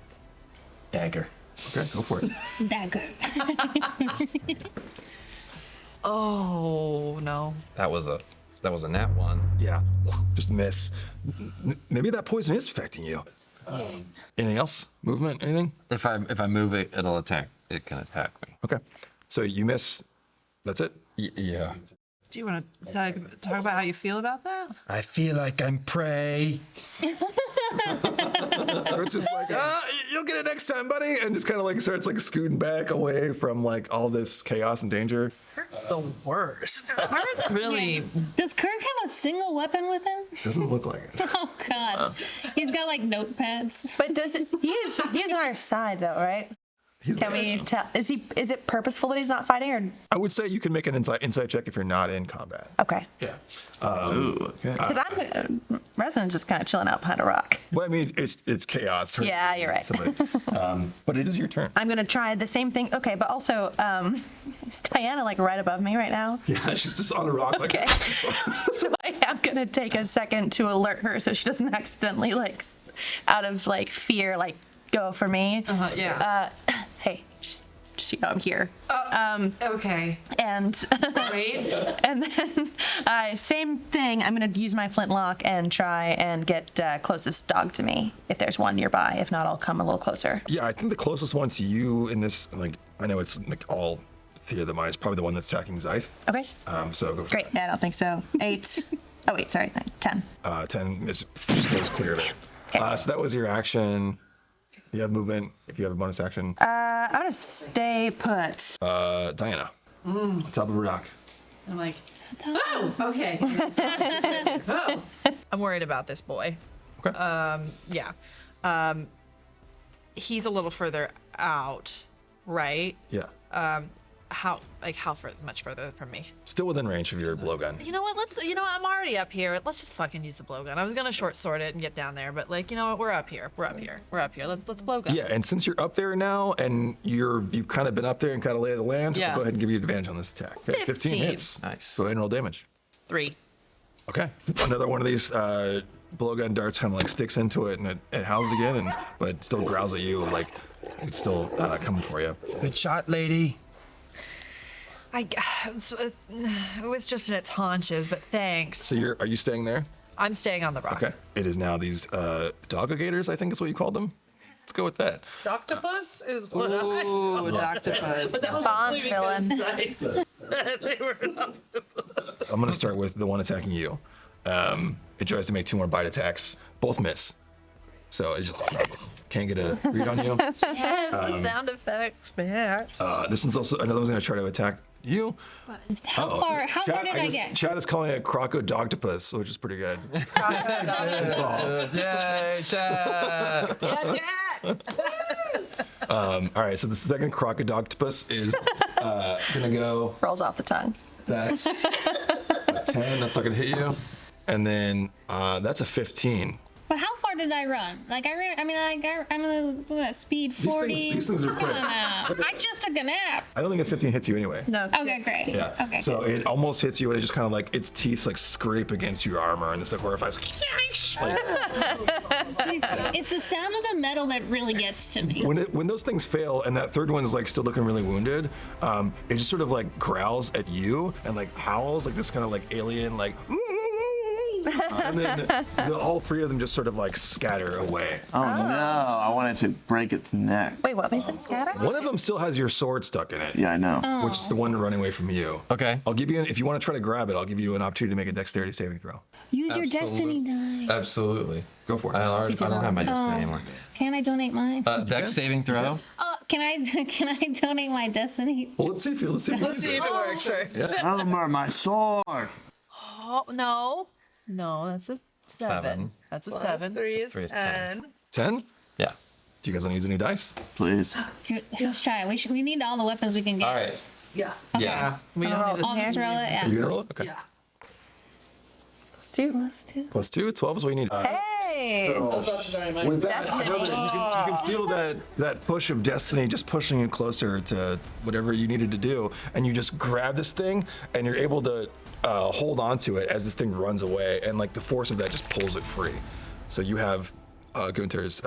Dagger. Okay, go for it. Dagger. Oh, no. That was a nat 1. Yeah, just miss. Maybe that poison is affecting you. Anything else? Movement? Anything? If I move it, it'll attack. It can attack me. Okay, so you miss. That's it. Yeah. Do you want to talk about how you feel about that? I feel like I'm prey. It's just like, you'll get it next time, buddy, and just kind of starts scooting back away from all this chaos and danger. Kirk's the worst. Really? Does Kirk have a single weapon with him? Doesn't look like it. Oh, God. He's got notepads. But he's on our side though, right? Can we tell? Is it purposeful that he's not fighting, or? I would say you can make an insight check if you're not in combat. Okay. Yeah. Because Reznin's just kind of chilling out behind a rock. Well, I mean, it's chaos. Right? Yeah, you're right. But it is your turn. I'm gonna try the same thing. Okay, but also, is Diana right above me right now? Yeah, she's just on a rock. Okay. So I am gonna take a second to alert her so she doesn't accidentally out of fear go for me. Yeah. Hey, just so you know I'm here. Okay. And Wait. and then same thing. I'm gonna use my flintlock and try and get closest dog to me if there's one nearby. If not, I'll come a little closer. Yeah, I think the closest one to you in this, I know it's all theater of the mind is probably the one that's attacking Zythe. Okay. So go for Great. I don't think so. 8. Oh wait, sorry. 10. 10 just goes clear. Okay. So that was your action. You have movement if you have a bonus action. I'm gonna stay put. Diana. Top of a rock. I'm like, oh, okay. Oh. I'm worried about this boy. Okay. Yeah. He's a little further out, right? Yeah. How much further from me? Still within range of your blowgun. You know what? I'm already up here. Let's just fucking use the blowgun. I was gonna short sword it and get down there, but like, you know what? We're up here. Let's blowgun. Yeah, and since you're up there now, and you've kind of been up there and kind of lay the land, Yeah. I'll go ahead and give you advantage on this attack. Okay, 15 hits. Nice. Go ahead and roll damage. 3. Okay. Another one of these blowgun darts kind of like sticks into it, and it howls again, but it still growls at you, like it's still coming for you. Good shot, lady. It was just in its haunches, but thanks. So are you staying there? I'm staying on the rock. Okay. It is now these doggigators, I think is what you called them. Let's go with that. Doctopus is what I Ooh, Doctopus. Bond's villain. They were an octopus. I'm gonna start with the one attacking you. It tries to make 2 more bite attacks. Both miss. So it just can't get a read on you. Yes, the sound effects, man. This one's also another one's gonna try to attack you. How far did I get? Chad is calling it a crocodoctopus, which is pretty good. Yay, Chad! All right, so the second crocodoctopus is gonna go. Rolls off the tongue. That's a 10. That's not gonna hit you. And then that's a 15. But how far did I run? Like I'm a speed 40. These things are quick. I just took a nap. I don't think a 15 hits you anyway. No. Okay, great. Yeah. Okay. So it almost hits you, and it just kind of like its teeth like scrape against your armor, and it's like horrified. Like, It's the sound of the metal that really gets to me. when those things fail, and that third one's like still looking really wounded, it just sort of like growls at you and like howls like this kind of like alien like. And then all 3 of them just sort of like scatter away. Oh no, I wanted to break its neck. Wait, what made them scatter? One of them still has your sword stuck in it. Yeah, I know. Which is the one running away from you. Okay. I'll give you, if you want to try to grab it, I'll give you an opportunity to make a dexterity saving throw. Use your destiny die. Absolutely. Go for it. I don't have my destiny anymore. Can I donate mine? Dex saving throw. Can I donate my destiny? Well, let's see if you Let's see if it works first. Helmer, my sword. Oh, no, that's a 7. That's a Plus 7. 3 is 3 is 10. 10? Yeah. Do you guys want to use any dice? Please. Let's try it. We need all the weapons we can get. All right. Yeah. Yeah. We don't need I'll just roll it. Are Yeah. you going to roll it? Okay. Yeah. Let's do. Plus 2, 12 is what you need. Hey! With that, I know that you can feel that push of destiny just pushing you closer to whatever you needed to do, and you just grab this thing, and you're able to hold on to it as this thing runs away, and like the force of that just pulls it free. So you have Guntar's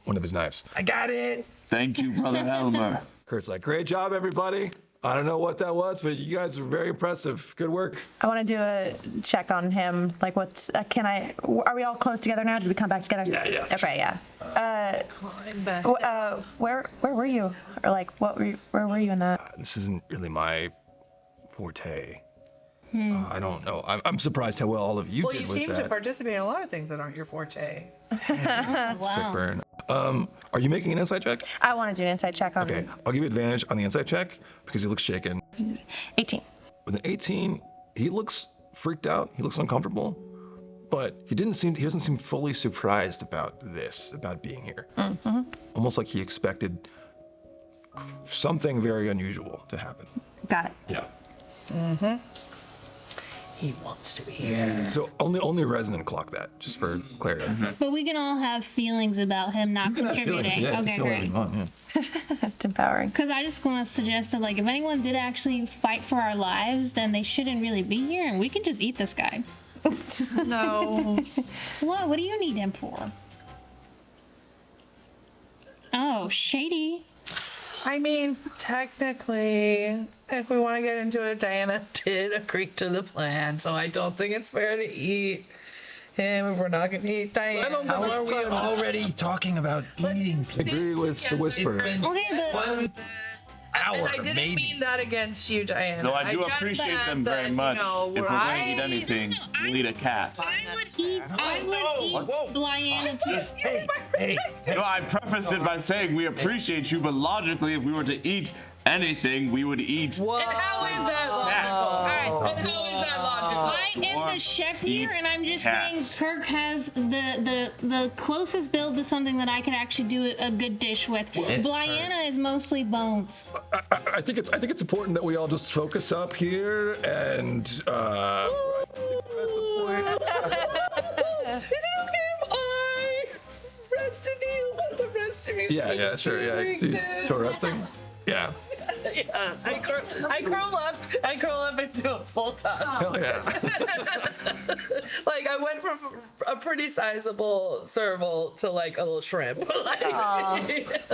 one of his knives. I got it. Thank you, Brother Helmer. Kurt's like, great job, everybody. I don't know what that was, but you guys were very impressive. Good work. I want to do a check on him. Like, what's? Are we all close together now? Did we come back together? Yeah. Okay, yeah. Where were you? Or like, where were you in that? This isn't really my forte. I don't know. I'm surprised how well all of you Well, did you with seem that. to participate in a lot of things that aren't your forte. Sick burn. Are you making an insight check? I want to do an insight check on Okay, I'll give you advantage on the insight check because he looks shaken. 18. With an 18, he looks freaked out. He looks uncomfortable, but he doesn't seem fully surprised about being here. Mm-hmm. Almost like he expected something very unusual to happen. Got it. Yeah. Mm-hmm. He wants to be here. So only Reznin clocked that, just for clarity. But we can all have feelings about him not You can have contributing. feelings, yeah, you Okay, can feel whatever great. you want, yeah. It's empowering. Because I just want to suggest that, like, if anyone did actually fight for our lives, then they shouldn't really be here, and we can just eat this guy. No. What? What do you need him for? Oh, shady. I mean, technically, if we want to get into it, Diana did agree to the plan, so I don't think it's fair to eat him if we're not going to eat Diana. How are we already talking about eating? Agree with the whisper. Okay, but 1 hour, I didn't maybe. mean that against you, Diana. Though I do just appreciate said them very that, much. You know, If we're going to eat right? anything, we'll eat a cat. I would eat Diana too. Hey. No, I prefaced it by saying we appreciate you, but logically, if we were to eat anything, we would eat. And how is that logical? Cat. All right, And how is that logical? I am the chef here, and I'm just cats. saying Kirk has the closest build to something that I could actually do a good dish with. Blyana is mostly bones. I think it's important that we all just focus up here and. Is it okay if I rest and heal while the rest of you? Yeah, sure, yeah. See, short resting. Yeah. Yeah, I curl up into a full top. Hell yeah. Like I went from a pretty sizable serval to like a little shrimp.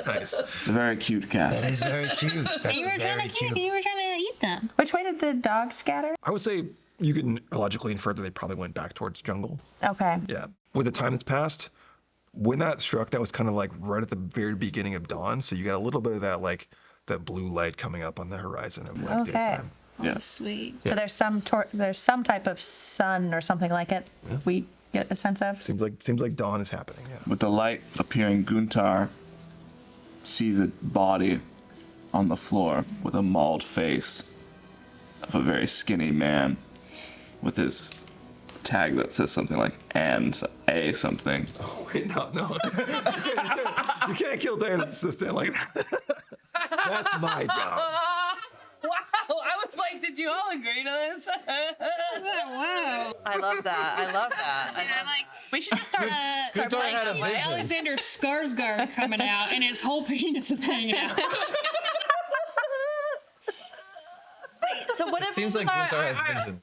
Nice. It's a very cute cat. That is very cute. That's You were trying very to cute. you were trying to eat them. Which way did the dog scatter? I would say you can logically infer that they probably went back towards jungle. Okay. Yeah. With the time that's passed, when that struck, that was kind of like right at the very beginning of dawn. So you got a little bit of that like that blue light coming up on the horizon of like Okay. daytime. Yeah. Sweet. So there's some type of sun or something like it. We get a sense of. Seems like dawn is happening. Yeah. With the light appearing, Guntar sees a body on the floor with a mauled face of a very skinny man with his tag that says something like "and a something." Oh, wait, no. You can't kill Diana's assistant like that. That's my job. Wow, I was like, did you all agree to this? Wow. I love that. I love that. Yeah, like We should just start. Guntar had a vision. Alexander Skarsgård coming out, and his whole penis is hanging out. So what seems like Guntar has vision.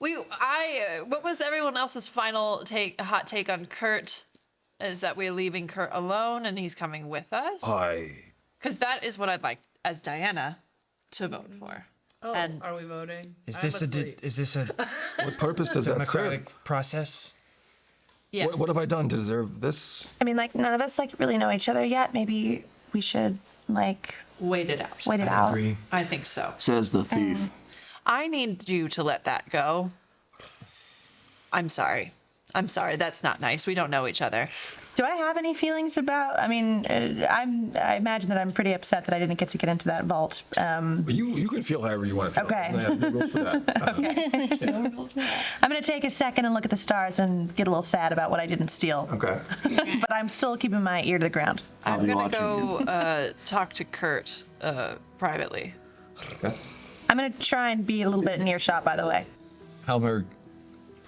what was everyone else's final hot take on Kurt? Is that we're leaving Kurt alone and he's coming with us? Because that is what I'd like as Diana to vote for. Oh, And- are we voting? Is I'm this asleep. is this a What purpose does that serve? democratic process? Yes. What have I done to deserve this? I mean, like none of us like really know each other yet. Maybe we should like Wait it out. wait it I out. agree. I think so. Says the thief. I need you to let that go. I'm sorry. That's not nice. We don't know each other. Do I have any feelings about? I mean, I imagine that I'm pretty upset that I didn't get to get into that vault. But you can feel however you want to feel. Okay. I have no rules for that. I'm gonna take a second and look at the stars and get a little sad about what I didn't steal. Okay. But I'm still keeping my ear to the ground. I'll I'm be gonna watching go talk to Kurt privately. Okay. I'm gonna try and be a little bit in earshot, by the way. Helmer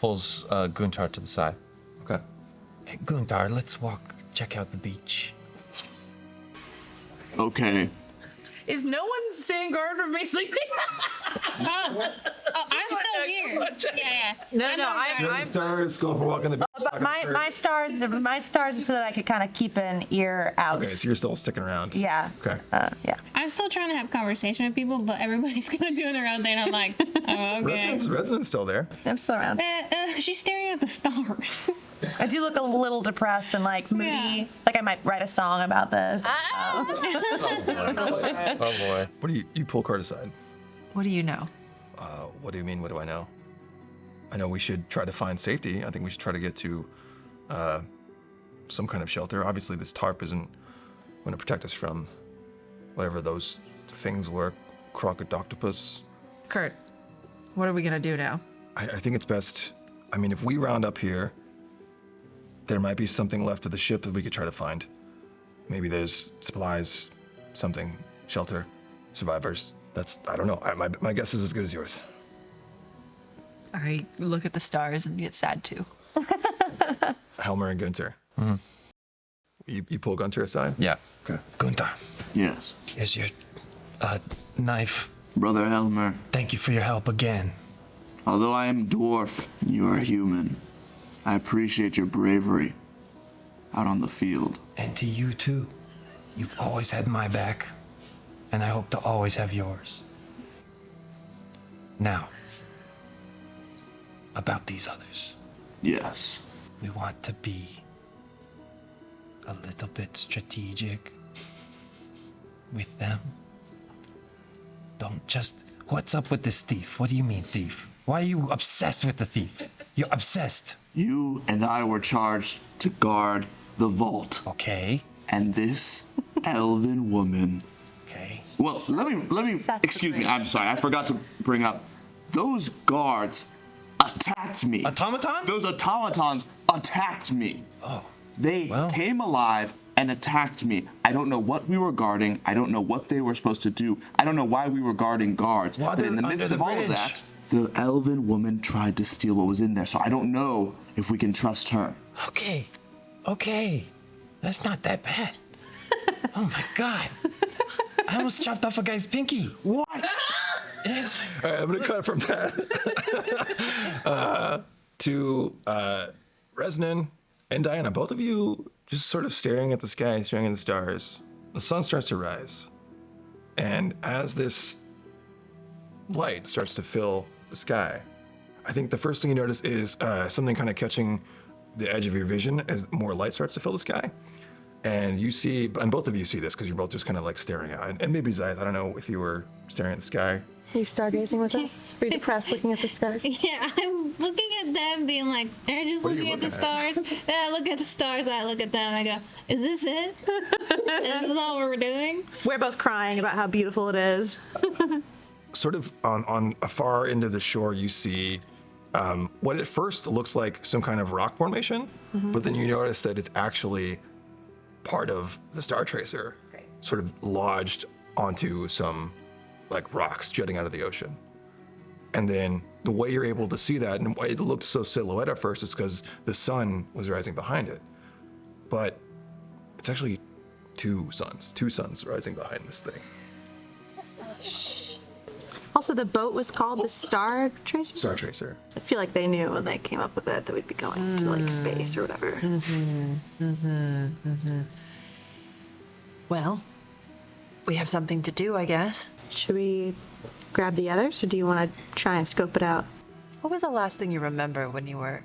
pulls Guntar to the side. Okay. Hey, Guntar, let's check out the beach. Okay. Is no one staying guard for me sleeping? I'm still here. Yeah. No, I'm stars, go for a walk on the beach. But my stars are so that I could kind of keep an ear out. Okay, so you're still sticking around. Yeah. Okay. Yeah. I'm still trying to have conversation with people, but everybody's kind of doing their own thing. I'm like, oh, okay. Resident's still there. I'm still around. She's staring at the stars. I do look a little depressed and like moody. Yeah. Like I might write a song about this. Oh boy. What do you pull Kurt aside? What do you know? What do you mean? What do I know? I know we should try to find safety. I think we should try to get to some kind of shelter. Obviously, this tarp isn't going to protect us from whatever those things were, crocodoctopus. Kurt, what are we gonna do now? I think it's best. I mean, if we round up here, there might be something left of the ship that we could try to find. Maybe there's supplies, something, shelter, survivors. I don't know. My guess is as good as yours. I look at the stars and get sad too. Helmer and Guntar. Mm-hmm. You pull Guntar aside? Yeah. Okay. Guntar, Yes. here's your knife. Brother Helmer, Thank you for your help again. although I am dwarf and you are human, I appreciate your bravery out on the field. And to you too. You've always had my back, and I hope to always have yours. Now, about these others. Yes. We want to be a little bit strategic with them. Don't just... What's up with this thief? What do you mean, thief? Why are you obsessed with the thief? You're obsessed. You and I were charged to guard the vault. Okay. And this elven woman... Okay. Well, let me excuse me, I'm sorry. I forgot to bring up Those guards attacked me. Automatons? Those automatons attacked me. Oh. They came alive and attacked me. I don't know what we were guarding. I don't know what they were supposed to do. I don't know why we were guarding guards. But in the midst of all of that, the elven woman tried to steal what was in there, so I don't know if we can trust her. Okay. That's not that bad. Oh my god. I almost chopped off a guy's pinky. What? Yes. All right, I'm gonna cut from that to Reznin and Diana. Both of you just sort of staring at the sky, staring at the stars. The sun starts to rise, and as this light starts to fill the sky, I think the first thing you notice is something kind of catching the edge of your vision as more light starts to fill the sky. And you see, and both of you see this because you're both just kind of like staring out. And maybe Zythe, I don't know if you were staring at the sky. Are you stargazing with us? Are you depressed looking at the stars? Yeah, I'm looking at them, being like, they're just What are you looking at the looking stars. Then I look at the stars, I look at them, and I go, is this it? Is this all we're doing? We're both crying about how beautiful it is. Sort of on a far end of the shore, you see what at first looks like some kind of rock formation, but then you notice that it's actually part of the Star Tracer, sort of lodged onto some like rocks jutting out of the ocean. And then the way you're able to see that, and why it looked so silhouette at first, is because the sun was rising behind it. But it's actually two suns rising behind this thing. Also, the boat was called the Star Tracer? Star Tracer. I feel like they knew when they came up with it that we'd be going to like space or whatever. Well, we have something to do, I guess. Should we grab the others, or do you want to try and scope it out? What was the last thing you remember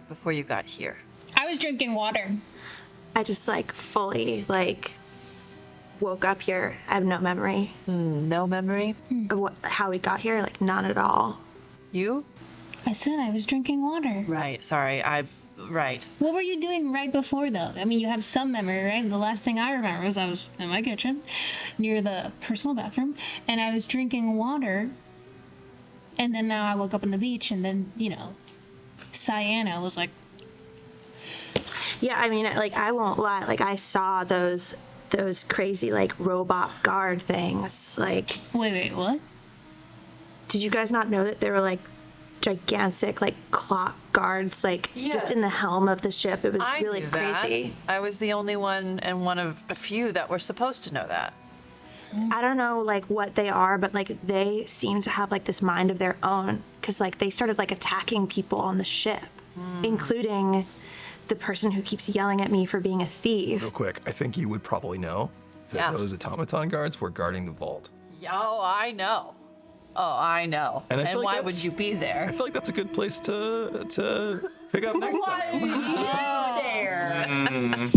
before you got here? I was drinking water. I just like fully like woke up here. I have no memory No memory? of how we got here, like none at all. You? I said I was drinking water. Right, sorry, right. What were you doing right before, though? I mean, you have some memory, right? The last thing I remember was I was in my kitchen near the personal bathroom, and I was drinking water, and then now I woke up on the beach, and then, Cyanna was like... Yeah, I mean, like, I won't lie. Like, I saw those crazy, like, robot guard things. Like... Wait, what? Did you guys not know that there were, like, gigantic, like, clock guards, like, just in the helm of the ship? It was really crazy. I was the only one and one of a few that were supposed to know that. I don't know, like, what they are, but, like, they seem to have, like, this mind of their own. Because, like, they started, like, attacking people on the ship, including the person who keeps yelling at me for being a thief. Real quick, I think you would probably know that those automaton guards were guarding the vault. Oh, I know. And why would you be there? I feel like that's a good place to pick up next time. Why are you there?